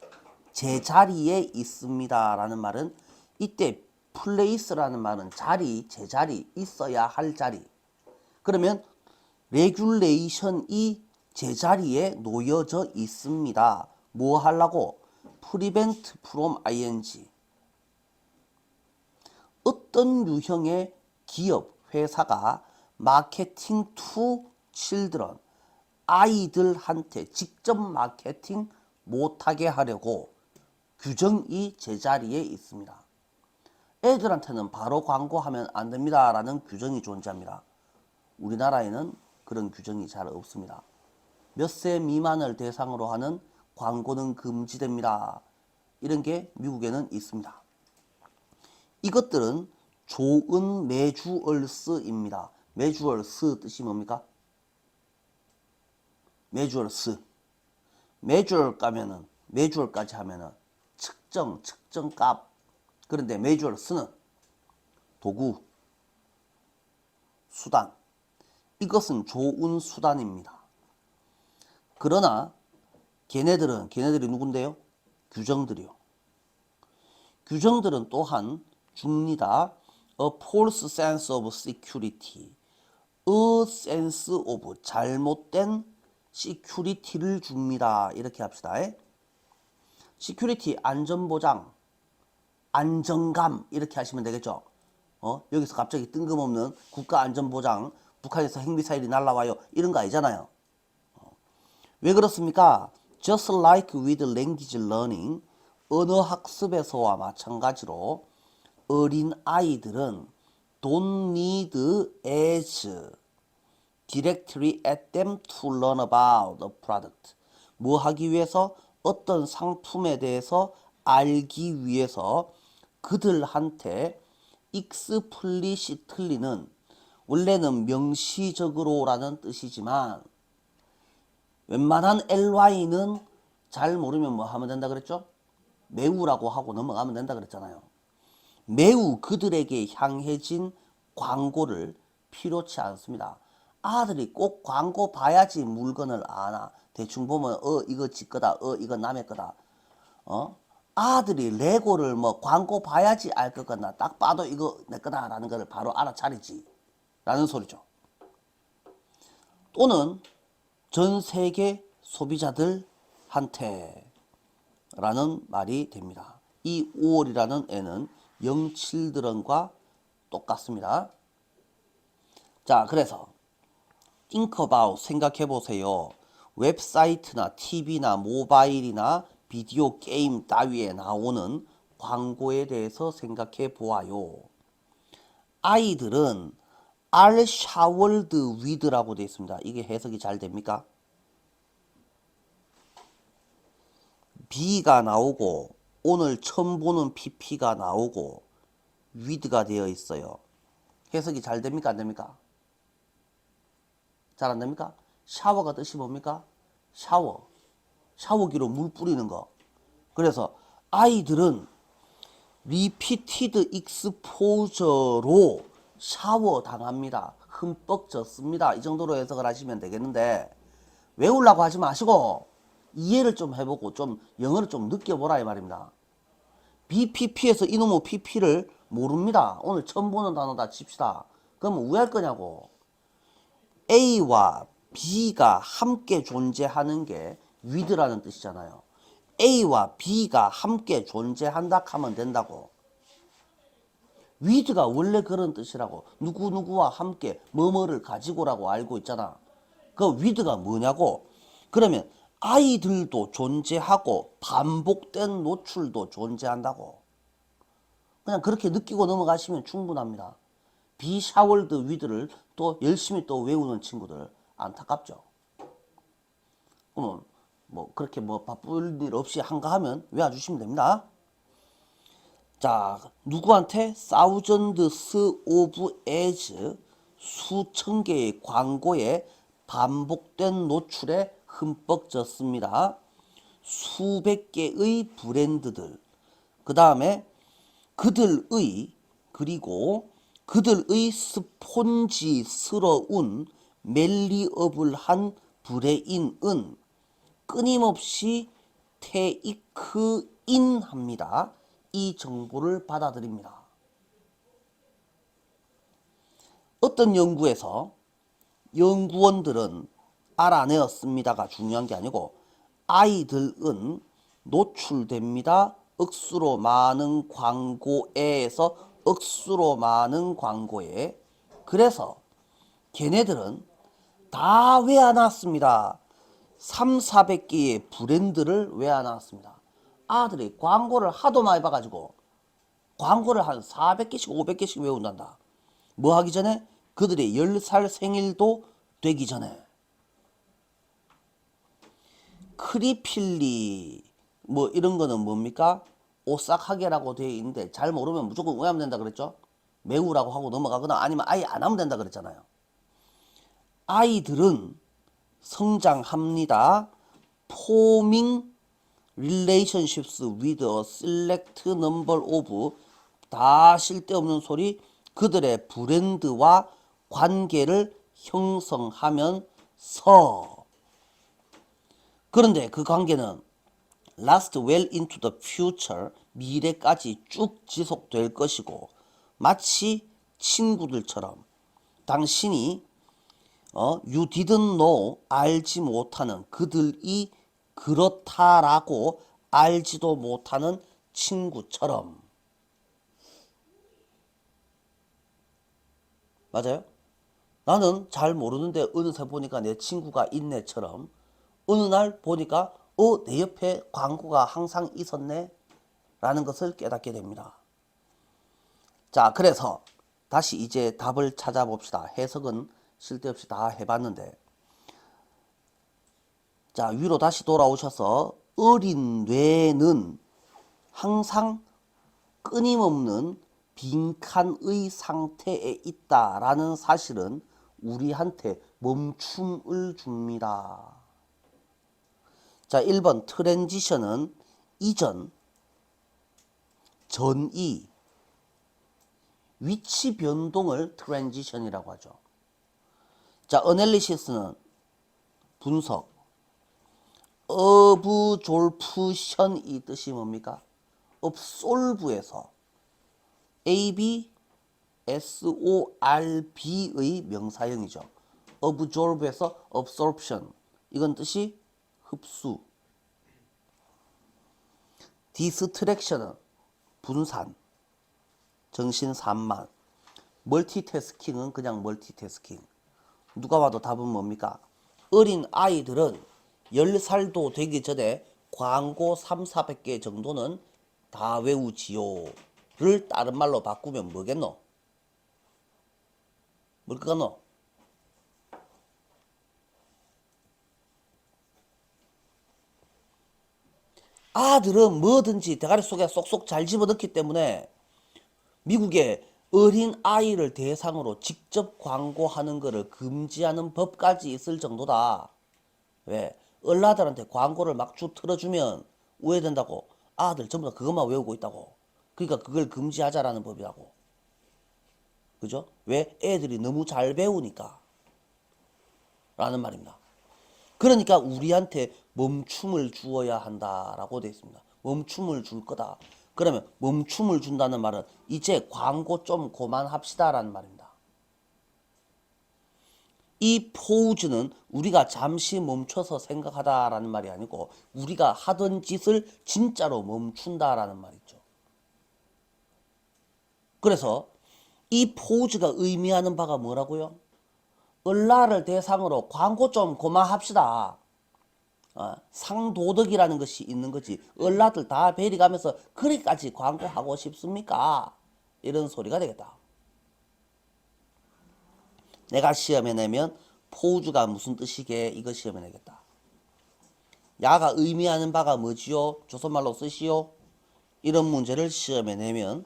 제자리에 있습니다 라는 말은, 이때 place라는 말은 자리, 제자리, 있어야 할 자리. 그러면 regulation이 제자리에 놓여져 있습니다. 뭐 하려고? prevent from ing. 어떤 유형의 기업, 회사가 마케팅 to children, 아이들한테 직접 마케팅 못하게 하려고 규정이 제자리에 있습니다. 애들한테는 바로 광고하면 안 됩니다 라는 규정이 존재합니다. 우리나라에는 그런 규정이 잘 없습니다. 몇 세 미만을 대상으로 하는 광고는 금지됩니다. 이런 게 미국에는 있습니다. 이것들은 좋은 매주얼스입니다. 매주얼스 뜻이 뭡니까? 매주얼스. 매주얼까지 하면은 측정값. 그런데 매주얼스는 도구, 수단. 이것은 좋은 수단입니다. 그러나 걔네들이 누군데요? 규정들이요. 규정들은 또한 줍니다. A false sense of security. A sense of 잘못된 security를 줍니다. 이렇게 합시다. security 안전보장, 안정감 이렇게 하시면 되겠죠. 여기서 갑자기 뜬금없는 국가안전보장, 북한에서 핵미사일이 날라와요. 이런 거 아니잖아요. 왜 그렇습니까? Just like with language learning, 언어 학습에서와 마찬가지로 어린 아이들은 don't need as directly at them to learn about the product. 뭐 하기 위해서? 어떤 상품에 대해서 알기 위해서 그들한테 explicitly는 원래는 명시적으로라는 뜻이지만 웬만한 ly는 잘 모르면 뭐 하면 된다 그랬죠? 매우라고 하고 넘어가면 된다 그랬잖아요. 매우 그들에게 향해진 광고를 필요치 않습니다. 아들이 꼭 광고 봐야지 물건을 아나. 대충 보면 이거 지 거다. 이거 남의 거다. 아들이 레고를 뭐 광고 봐야지 알 것 같나. 딱 봐도 이거 내 거다라는 걸 바로 알아차리지 라는 소리죠. 또는 전 세계 소비자들한테 라는 말이 됩니다. 이 5월이라는 애는 영칠드런과 똑같습니다. 자, 그래서 think about 생각해 보세요. 웹사이트나 TV나 모바일이나 비디오 게임 따위에 나오는 광고에 대해서 생각해 보아요. 아이들은 are showered with라고 되어 있습니다. 이게 해석이 잘 됩니까? B가 나오고 오늘 처음 보는 PP가 나오고 with가 되어 있어요. 해석이 잘 됩니까? 안 됩니까? 잘 안 됩니까? 샤워가 뜻이 뭡니까? 샤워기로 물 뿌리는 거. 그래서 아이들은 repeated exposure로 샤워 당합니다. 흠뻑 젖습니다. 이 정도로 해석을 하시면 되겠는데 외우려고 하지 마시고 이해를 좀 해보고 좀 영어를 좀 느껴보라 이 말입니다. BPP에서 이놈의 PP를 모릅니다. 오늘 처음 보는 단어다 칩시다. 그러면 왜 할 거냐고. A와 B가 함께 존재하는 게 with라는 뜻이잖아요. A와 B가 함께 존재한다 하면 된다고. with가 원래 그런 뜻이라고. 누구누구와 함께 뭐뭐를 가지고라고 알고 있잖아. 그 with가 뭐냐고. 그러면 아이들도 존재하고 반복된 노출도 존재한다고. 그냥 그렇게 느끼고 넘어가시면 충분합니다. be showered with를 또 열심히 또 외우는 친구들 안타깝죠. 그러면 뭐 그렇게 뭐 바쁠 일 없이 한가하면 외워주시면 됩니다. 자, 누구한테? thousands of ads, 수천 개의 광고에 반복된 노출에 흠뻑 젖습니다. 수백 개의 브랜드들, 그 다음에 그들의, 그리고 그들의 스폰지스러운 멜리어블한 브레인은 끊임없이 테이크인합니다. 이 정보를 받아들입니다. 어떤 연구에서 연구원들은 알아내었습니다가 중요한 게 아니고 아이들은 노출됩니다. 억수로 많은 광고에서 억수로 많은 광고에. 그래서 걔네들은 다 외워놨습니다. 3,400개의 브랜드를 외워놨습니다. 아들이 광고를 하도 많이 봐가지고 광고를 한 400개씩 500개씩 외운단다. 뭐 하기 전에? 그들의 10살 생일도 되기 전에. 크리필리 뭐 이런 거는 뭡니까? 오싹하게라고 되어 있는데 잘 모르면 무조건 외우면 된다 그랬죠? 외우라고 하고 넘어가거나 아니면 아예 안 하면 된다 그랬잖아요. 아이들은 성장합니다. forming relationships with a select number of, 다 쓸데없는 소리, 그들의 브랜드와 관계를 형성하면서. 그런데 그 관계는 last well into the future, 미래까지 쭉 지속될 것이고, 마치 친구들처럼 당신이 you didn't know, 알지 못하는, 그들이 그렇다라고 알지도 못하는 친구처럼. 맞아요? 나는 잘 모르는데 어느새 보니까 내 친구가 있네처럼 어느 날 보니까 내 옆에 광고가 항상 있었네 라는 것을 깨닫게 됩니다. 자, 그래서 다시 이제 답을 찾아봅시다. 해석은 쓸데없이 다 해봤는데, 자, 위로 다시 돌아오셔서 어린 뇌는 항상 끊임없는 빈칸의 상태에 있다라는 사실은 우리한테 멈춤을 줍니다. 자, 1번 트랜지션은 이전, 전이, 위치 변동을 트랜지션이라고 하죠. 자, 어널리시스는 분석, 어브졸프션이 뜻이 뭡니까? 업솔브에서 absorb의 명사형이죠. absorb에서 absorption, 이건 뜻이 흡수. distraction은 분산, 정신산만. 멀티태스킹은 그냥 멀티태스킹. 누가 봐도 답은 뭡니까? 어린 아이들은 10살도 되기 전에 광고 3,400개 정도는 다 외우지요를 다른 말로 바꾸면 뭐겠노? 뭘 거노? 아들은 뭐든지 대가리 속에 쏙쏙 잘 집어넣기 때문에 미국의 어린 아이를 대상으로 직접 광고하는 것을 금지하는 법까지 있을 정도다. 왜? 얼라들한테 광고를 막 쭉 틀어주면 우회된다고. 아들 전부 다 그것만 외우고 있다고. 그러니까 그걸 금지하자라는 법이라고. 그죠? 왜? 애들이 너무 잘 배우니까 라는 말입니다. 그러니까 우리한테 멈춤을 주어야 한다라고 되어 있습니다. 멈춤을 줄 거다. 그러면 멈춤을 준다는 말은 이제 광고 좀 그만합시다 라는 말입니다. 이 포우즈는 우리가 잠시 멈춰서 생각하다라는 말이 아니고 우리가 하던 짓을 진짜로 멈춘다라는 말이죠. 그래서 이 포우즈가 의미하는 바가 뭐라고요? 얼라를 대상으로 광고 좀 그만합시다. 상도덕이라는 것이 있는 거지. 얼라들 다 베리가면서 그리까지 광고하고 싶습니까? 이런 소리가 되겠다. 내가 시험에 내면 포우즈가 무슨 뜻이게 이거 시험에 내겠다. 야가 의미하는 바가 뭐지요? 조선말로 쓰시오. 이런 문제를 시험에 내면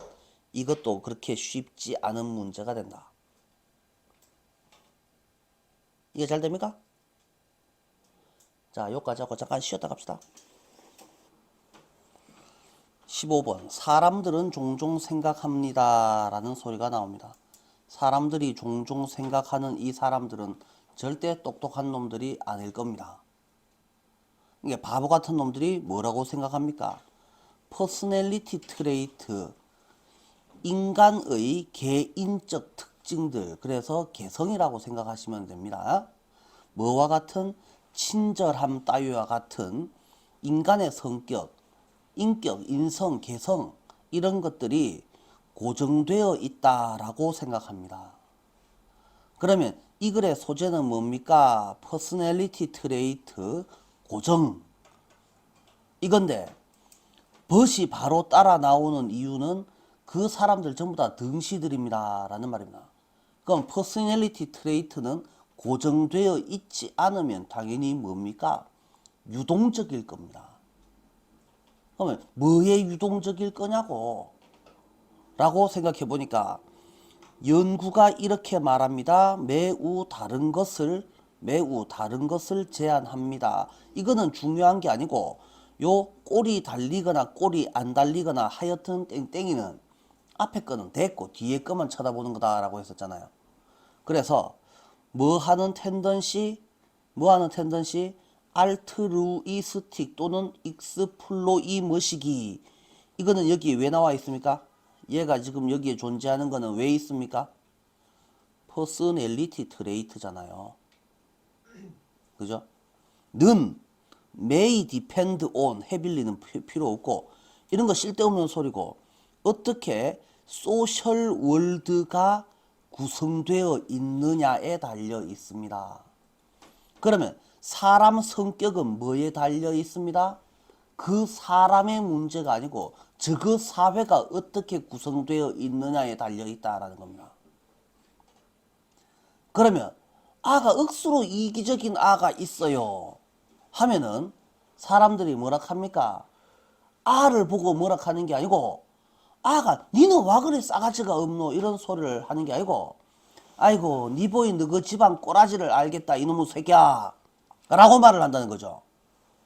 이것도 그렇게 쉽지 않은 문제가 된다. 이해 잘 됩니까? 자, 여기까지 하고 잠깐 쉬었다 갑시다. 15번. 사람들은 종종 생각합니다. 라는 소리가 나옵니다. 사람들이 종종 생각하는 이 사람들은 절대 똑똑한 놈들이 아닐 겁니다. 이게 바보 같은 놈들이 뭐라고 생각합니까? 퍼스널리티 트레이트, 인간의 개인적 특징들, 그래서 개성이라고 생각하시면 됩니다. 뭐와 같은 친절함 따위와 같은 인간의 성격, 인격, 인성, 개성 이런 것들이 고정되어 있다라고 생각합니다. 그러면 이 글의 소재는 뭡니까? 퍼스널리티 트레이트, 고정. 이건데 벗이 바로 따라 나오는 이유는 그 사람들 전부 다 등시들입니다 라는 말입니다. 그럼 퍼스널리티 트레이트는 고정되어 있지 않으면 당연히 뭡니까? 유동적일 겁니다. 그러면 뭐에 유동적일 거냐고 라고 생각해 보니까 연구가 이렇게 말합니다. 매우 다른 것을 제안합니다. 이거는 중요한 게 아니고 요 꼬리 달리거나 꼬리 안 달리거나 하여튼 땡땡이는 앞에 거는 됐고 뒤에 거만 쳐다보는 거다라고 했었잖아요. 그래서 뭐 하는 텐던시 알트루이스틱 또는 익스플로이머시기 이거는 여기에 왜 나와 있습니까? 얘가 지금 여기에 존재하는 거는 왜 있습니까? 퍼스널리티 트레이트잖아요. 그죠? 는 may depend on heavily 필요 없고 이런 거 쓸데없는 소리고 어떻게 소셜 월드가 구성되어 있느냐에 달려 있습니다. 그러면 사람 성격은 뭐에 달려 있습니다? 그 사람의 문제가 아니고 그 사회가 어떻게 구성되어 있느냐에 달려 있다라는 겁니다. 그러면 아가 억수로 이기적인 아가 있어요 하면은 사람들이 뭐라 합니까? 아를 보고 뭐라 하는 게 아니고 아가 니는 와 그래 싸가지가 없노 이런 소리를 하는 게 아니고 아이고 니 보인 너그 집안 꼬라지를 알겠다 이놈의 새끼야 라고 말을 한다는 거죠.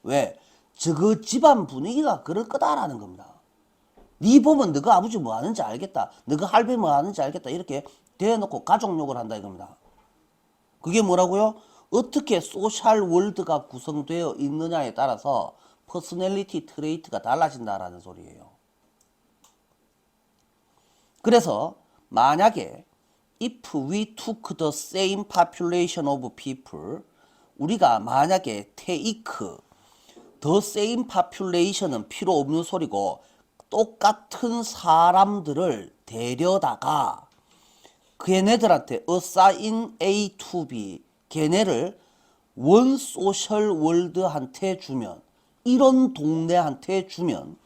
왜? 저그 집안 분위기가 그럴 거다라는 겁니다. 니 보면 너그 아버지 뭐 하는지 알겠다 너그 할배 뭐 하는지 알겠다 이렇게 대놓고 가족욕을 한다 이겁니다. 그게 뭐라고요? 어떻게 소셜 월드가 구성되어 있느냐에 따라서 퍼스널리티 트레이트가 달라진다라는 소리예요. 그래서 만약에 if we took the same population of people 우리가 만약에 take the same population은 필요 없는 소리고 똑같은 사람들을 데려다가 걔네들한테 assign A to B 걔네를 원 소셜 월드한테 주면 이런 동네한테 주면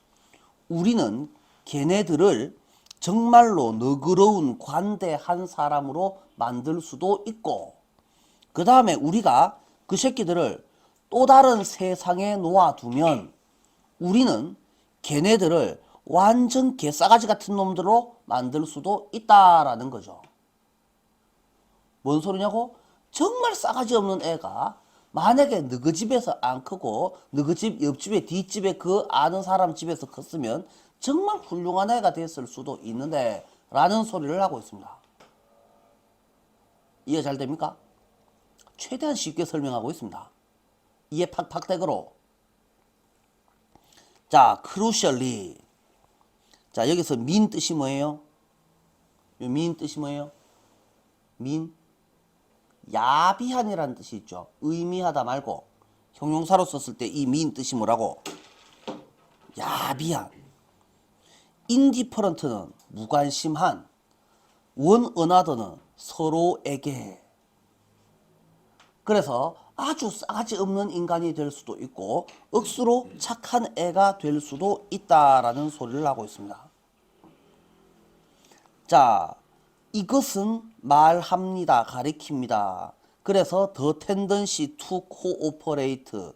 우리는 걔네들을 정말로 너그러운 관대한 사람으로 만들 수도 있고 그 다음에 우리가 그 새끼들을 또 다른 세상에 놓아두면 우리는 걔네들을 완전 개싸가지 같은 놈들로 만들 수도 있다라는 거죠. 뭔 소리냐고? 정말 싸가지 없는 애가 만약에 너그 집에서 안 크고 너그 집 옆집에 뒷집에 그 아는 사람 집에서 컸으면 정말 훌륭한 애가 됐을 수도 있는데 라는 소리를 하고 있습니다. 이해 잘 됩니까? 최대한 쉽게 설명하고 있습니다. 이해 팍팍대그로. 자, crucially. 자, 여기서 mean 뜻이 뭐예요? mean 뜻이 뭐예요? mean? 야비한이라는 뜻이 있죠. 의미하다 말고 형용사로 썼을 때 이 mean 뜻이 뭐라고? 야비한. indifferent는 무관심한. one another는 서로에게. 그래서 아주 싸가지 없는 인간이 될 수도 있고 억수로 착한 애가 될 수도 있다라는 소리를 하고 있습니다. 자, 이것은 말합니다. 가리킵니다. 그래서 the tendency to cooperate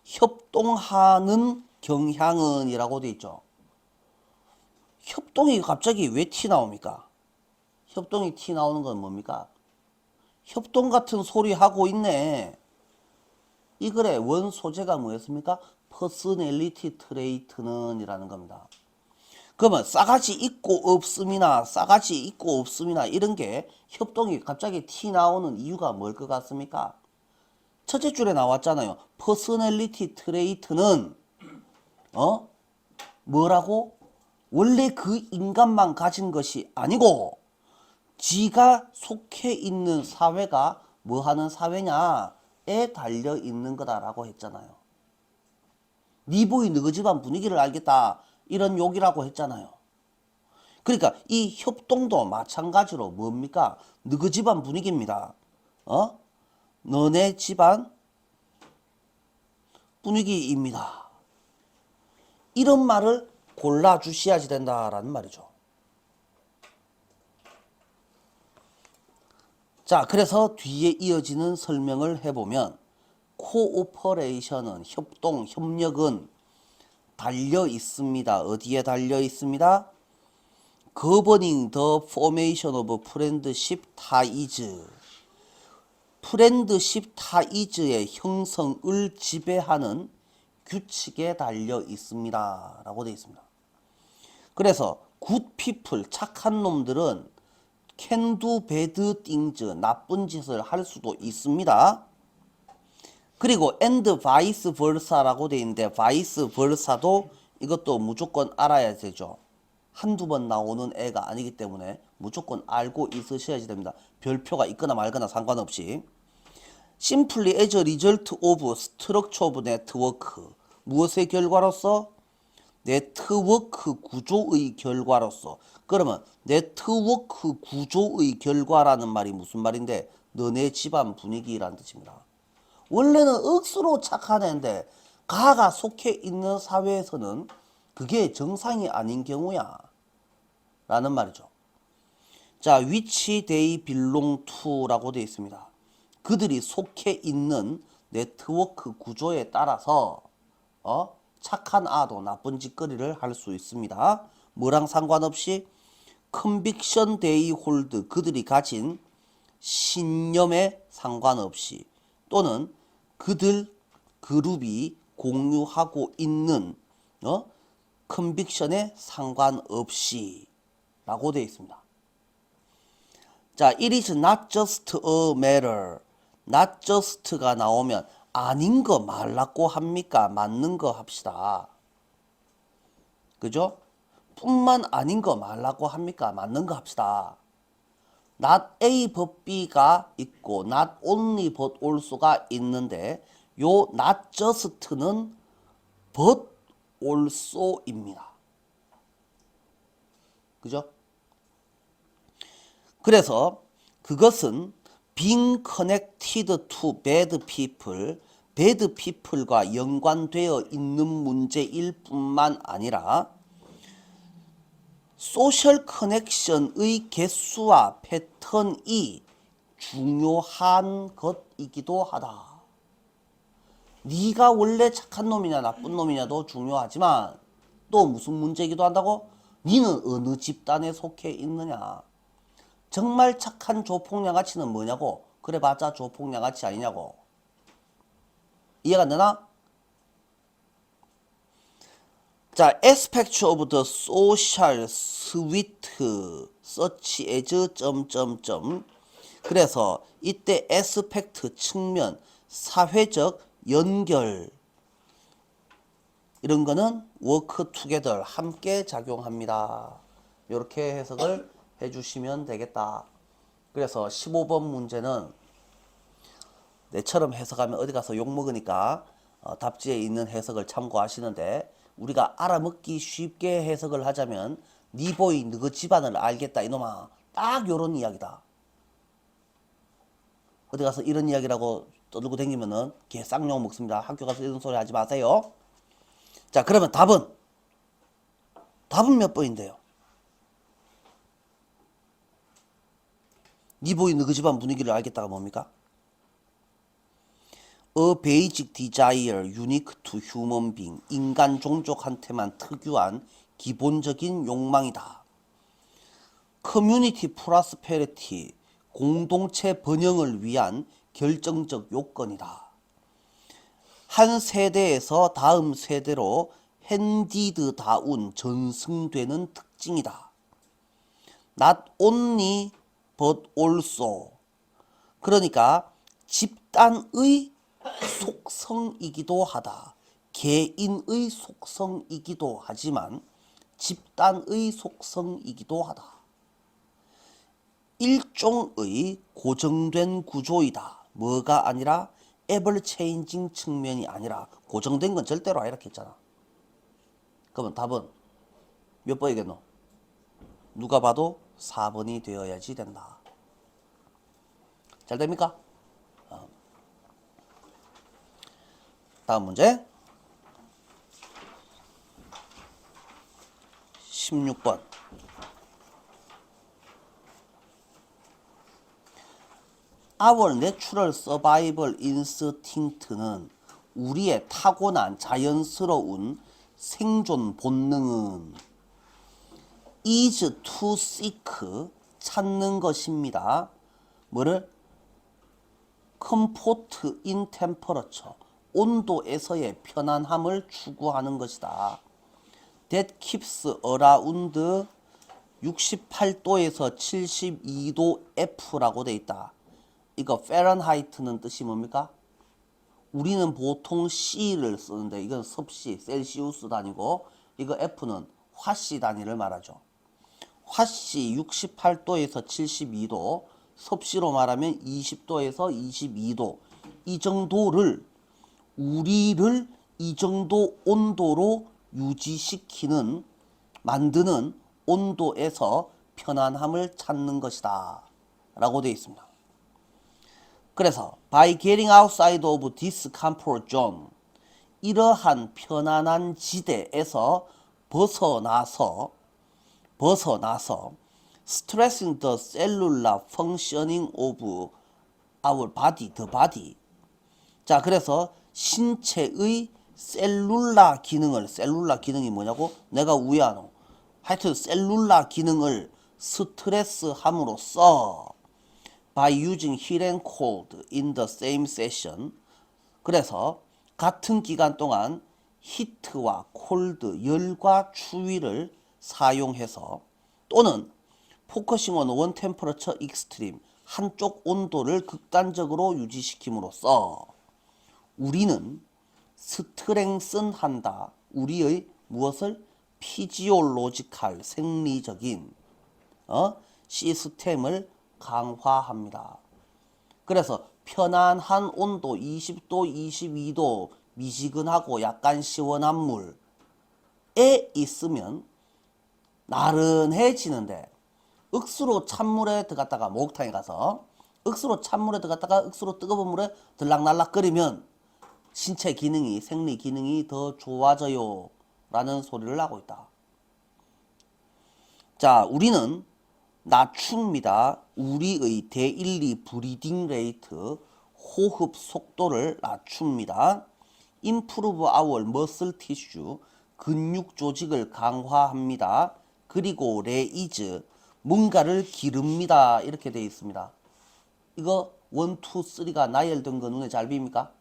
협동하는 경향은 이라고 돼 있죠. 협동이 갑자기 왜 티 나옵니까? 협동이 티 나오는 건 뭡니까? 협동 같은 소리 하고 있네. 이 글의 원 소재가 뭐였습니까? 퍼스널리티 트레이트는 이라는 겁니다. 그러면 싸가지 있고 없음이나 싸가지 있고 없음이나 이런 게 협동이 갑자기 티 나오는 이유가 뭘 것 같습니까? 첫째 줄에 나왔잖아요. 퍼스널리티 트레이트는 뭐라고? 원래 그 인간만 가진 것이 아니고 지가 속해 있는 사회가 뭐 하는 사회냐에 달려 있는 거다라고 했잖아요. 니보이 너희 집안 분위기를 알겠다 이런 욕이라고 했잖아요. 그러니까 이 협동도 마찬가지로 뭡니까? 너희 집안 분위기입니다. 너네 집안 분위기입니다. 이런 말을 골라주셔야지 된다라는 말이죠. 자, 그래서 뒤에 이어지는 설명을 해보면 코오퍼레이션은 협동, 협력은 달려 있습니다. 어디에 달려 있습니다? Governing the formation of friendship ties. 프렌드십 타이즈의 형성을 지배하는 규칙에 달려 있습니다. 라고 되어 있습니다. 그래서 good people, 착한 놈들은 can do bad things, 나쁜 짓을 할 수도 있습니다. 그리고 and vice versa라고 되어 있는데 vice versa도 이것도 무조건 알아야 되죠. 한두 번 나오는 애가 아니기 때문에 무조건 알고 있으셔야 됩니다. 별표가 있거나 말거나 상관없이. Simply as a result of structure of network. 무엇의 결과로서? 네트워크 구조의 결과로서. 그러면 네트워크 구조의 결과라는 말이 무슨 말인데? 너네 집안 분위기라는 뜻입니다. 원래는 억수로 착한 애인데 가가 속해 있는 사회에서는 그게 정상이 아닌 경우야 라는 말이죠. 자, which they belong to 라고 되어 있습니다. 그들이 속해 있는 네트워크 구조에 따라서 착한 아도 나쁜 짓거리를 할 수 있습니다. 뭐랑 상관없이 conviction they hold, 그들이 가진 신념에 상관없이 또는 그들 그룹이 공유하고 있는 컨빅션에 상관없이 라고 되어 있습니다. 자, it is not just a matter. not just가 나오면 아닌 거 말라고 합니까? 맞는 거 합시다. 그죠? 뿐만 아닌 거 말라고 합니까? 맞는 거 합시다. not A but B가 있고 not only but also가 있는데 요 not just는 but also입니다. 그죠? 그래서 그것은 being connected to bad people, bad people과 연관되어 있는 문제일 뿐만 아니라 소셜 커넥션의 개수와 패턴이 중요한 것이기도 하다. 네가 원래 착한 놈이냐 나쁜 놈이냐도 중요하지만 또 무슨 문제이기도 한다고? 니는 어느 집단에 속해 있느냐. 정말 착한 조폭양아치는 뭐냐고? 그래봤자 조폭양아치 아니냐고. 이해가 안 되나? 자, aspect of the social sweet such as 점점점. 그래서 이때 aspect 측면, 사회적 연결 이런 거는 work together 함께 작용합니다. 이렇게 해석을 해주시면 되겠다. 그래서 15번 문제는 내처럼 해석하면 어디 가서 욕먹으니까 답지에 있는 해석을 참고하시는데 우리가 알아먹기 쉽게 해석을 하자면 니 보이 너그 집안을 알겠다 이놈아. 딱 요런 이야기다. 어디 가서 이런 이야기라고 떠들고 다니면은 개 쌍욕 먹습니다. 학교 가서 이런 소리 하지 마세요. 자, 그러면 답은 몇 번인데요? 니 보이 너그 집안 분위기를 알겠다가 뭡니까? A basic desire unique to human being. 인간 종족한테만 특유한 기본적인 욕망이다. Community prosperity. 공동체 번영을 위한 결정적 요건이다. 한 세대에서 다음 세대로 handed down 전승되는 특징이다. Not only but also. 그러니까 집단의 속성이기도 하다. 개인의 속성이기도 하지만 집단의 속성이기도 하다. 일종의 고정된 구조이다. 뭐가 아니라 ever changing 측면이 아니라 고정된 건 절대로 아니라 했잖아. 그러면 답은 몇 번이겠노? 누가 봐도 4번이 되어야지 된다. 잘 됩니까? 다음 문제 16번. Our natural survival instinct는 우리의 타고난 자연스러운 생존 본능은 is to seek 찾는 것입니다. 뭐를? comfort in temperature 온도에서의 편안함을 추구하는 것이다. That keeps around 68도에서 72도 F라고 돼 있다. 이거 파렌하이트는 뜻이 뭡니까? 우리는 보통 C를 쓰는데 이건 섭씨, 셀시우스 단위고 이거 F는 화씨 단위를 말하죠. 화씨 68도에서 72도, 섭씨로 말하면 20도에서 22도 이 정도를 우리를 이 정도 온도로 유지시키는 만드는 온도에서 편안함을 찾는 것이다 라고 되어 있습니다. 그래서 by getting outside of this comfort zone 이러한 편안한 지대에서 벗어나서 stressing the cellular functioning of our body, the body. 자, 그래서 신체의 셀룰라 기능이 뭐냐고? 내가 우야노. 하여튼 셀룰라 기능을 스트레스함으로써 by using heat and cold in the same session. 그래서 같은 기간 동안 히트와 콜드, 열과 추위를 사용해서 또는 포커싱 on one temperature extreme, 한쪽 온도를 극단적으로 유지시킴으로써 우리는 스트렝슨한다. 우리의 무엇을? 피지올로지칼, 생리적인 시스템을 강화합니다. 그래서 편안한 온도 20도, 22도 미지근하고 약간 시원한 물에 있으면 나른해지는데 억수로 찬물에 들어갔다가 목욕탕에 가서 억수로 찬물에 들어갔다가 억수로 뜨거운 물에 들락날락거리면 신체 기능이, 생리 기능이 더 좋아져요 라는 소리를 하고 있다. 자, 우리는 낮춥니다. 우리의 데일리 브리딩 레이트, 호흡 속도를 낮춥니다. improve our muscle tissue, 근육 조직을 강화합니다. 그리고 raise, 뭔가를 기릅니다. 이렇게 되어 있습니다. 이거 1, 2, 3가 나열된 거 눈에 잘 보입니까?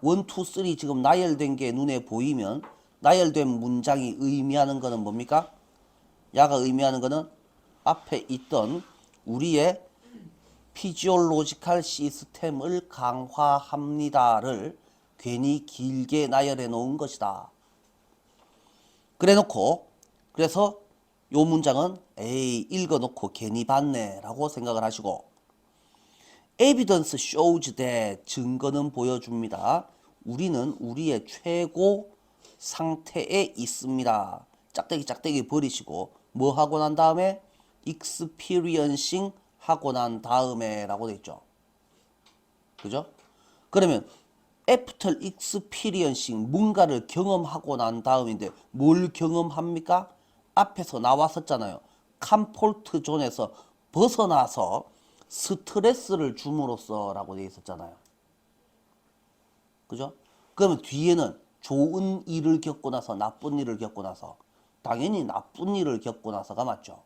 1, 2, 3 지금 나열된 게 눈에 보이면 나열된 문장이 의미하는 거는 뭡니까? 야가 의미하는 거는 앞에 있던 우리의 피지올로지칼 시스템을 강화합니다를 괜히 길게 나열해 놓은 것이다. 그래 놓고 그래서 요 문장은 에이 읽어놓고 괜히 봤네 라고 생각을 하시고 Evidence shows that 증거는 보여줍니다. 우리는 우리의 최고 상태에 있습니다. 짝대기 버리시고 뭐 하고 난 다음에 experiencing 하고 난 다음에 라고 돼 있죠. 그죠? 그러면 after experiencing 뭔가를 경험하고 난 다음인데 뭘 경험합니까? 앞에서 나왔었잖아요. 컴포트 존에서 벗어나서 스트레스를 줌으로써 라고 돼 있었잖아요. 그죠? 그러면 뒤에는 좋은 일을 겪고 나서 나쁜 일을 겪고 나서 당연히 나쁜 일을 겪고 나서가 맞죠.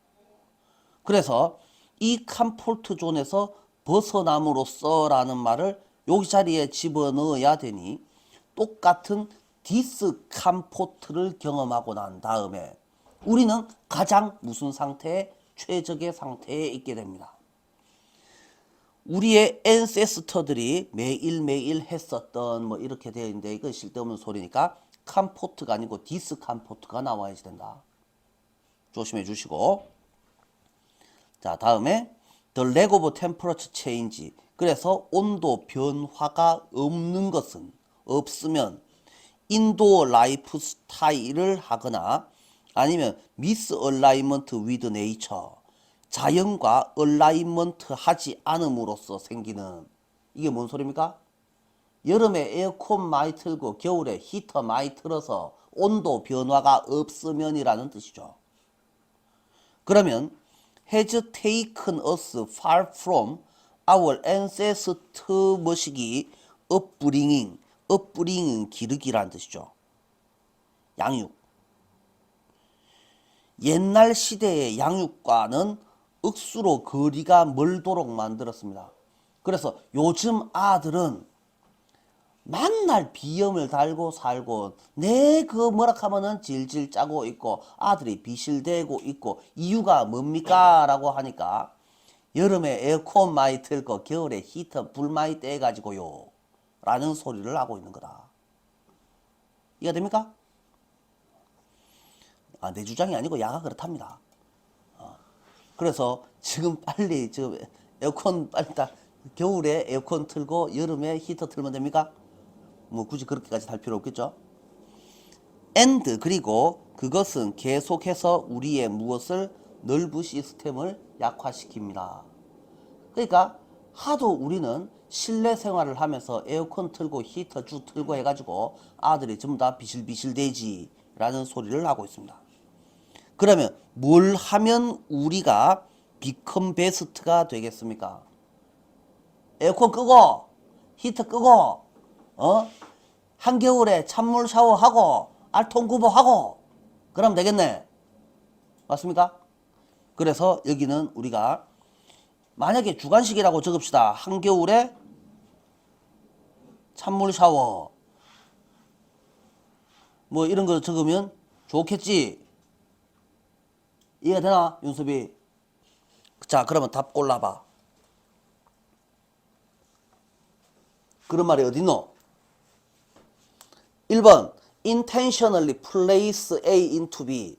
그래서 이 컴포트 존에서 벗어남으로써라는 말을 여기 자리에 집어넣어야 되니 똑같은 디스컴포트를 경험하고 난 다음에 우리는 가장 무슨 상태에 최적의 상태에 있게 됩니다. 우리의 앤세스터들이 매일매일 했었던 뭐 이렇게 되어 있는데 이건 쓸데없는 소리니까 컴포트가 아니고 디스컴포트가 나와야지 된다. 조심해 주시고 자 다음에 The lack of temperature change 그래서 온도 변화가 없는 것은 없으면 인도어 라이프 스타일을 하거나 아니면 미스얼라이먼트 위드 네이처 자연과 얼라이먼트 하지 않음으로써 생기는 이게 뭔 소리입니까? 여름에 에어컨 많이 틀고 겨울에 히터 많이 틀어서 온도 변화가 없으면이라는 뜻이죠. 그러면 has taken us far from our ancestor 뭐시기 upbringing 기르기라는 뜻이죠. 양육. 옛날 시대의 양육과는 억수로 거리가 멀도록 만들었습니다. 그래서 요즘 아들은 만날 비염을 달고 살고 내 그 뭐라 하면은 질질 짜고 있고 아들이 비실대고 있고 이유가 뭡니까? 라고 하니까 여름에 에어컨 많이 틀고 겨울에 히터 불 많이 떼가지고요 라는 소리를 하고 있는 거다. 이해가 됩니까? 내 주장이 아니고 야가 그렇답니다. 그래서 지금 빨리 지금 에어컨 빨리 겨울에 에어컨 틀고 여름에 히터 틀면 됩니까? 뭐 굳이 그렇게까지 할 필요 없겠죠. and 그리고 그것은 계속해서 우리의 무엇을 nerve 시스템을 약화시킵니다. 그러니까 하도 우리는 실내 생활을 하면서 에어컨 틀고 히터 쭉 틀고 해가지고 아들이 전부 다 비실비실 되지 라는 소리를 하고 있습니다. 그러면 뭘 하면 우리가 become best가 되겠습니까? 에어컨 끄고 히터 끄고 한겨울에 찬물 샤워하고 알통구보하고 그러면 되겠네. 맞습니까? 그래서 여기는 우리가 만약에 주관식이라고 적읍시다. 한겨울에 찬물 샤워 뭐 이런 거 적으면 좋겠지. 이해가 되나 윤섭이? 자 그러면 답 골라봐. 그런 말이 어딨노? 1번 intentionally place A into B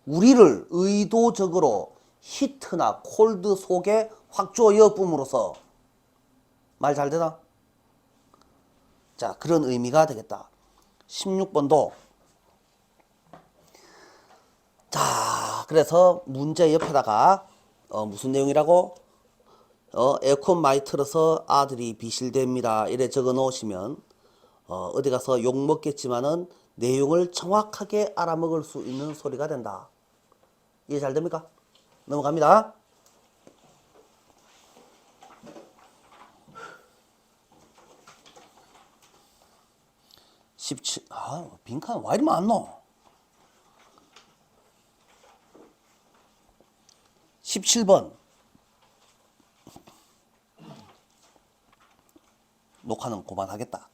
우리를 의도적으로 히트나 콜드 속에 확조여 뿜으로써 말 잘 되나? 자 그런 의미가 되겠다. 16번도 자 그래서 문제 옆에다가 무슨 내용이라고? 에어컨 많이 틀어서 아들이 비실됩니다. 이래 적어 놓으시면 어디 가서 욕 먹겠지만은 내용을 정확하게 알아먹을 수 있는 소리가 된다. 이해 잘 됩니까? 넘어갑니다. 빈칸 와 이리 많노? 17번 녹화는 그만하겠다. 끝.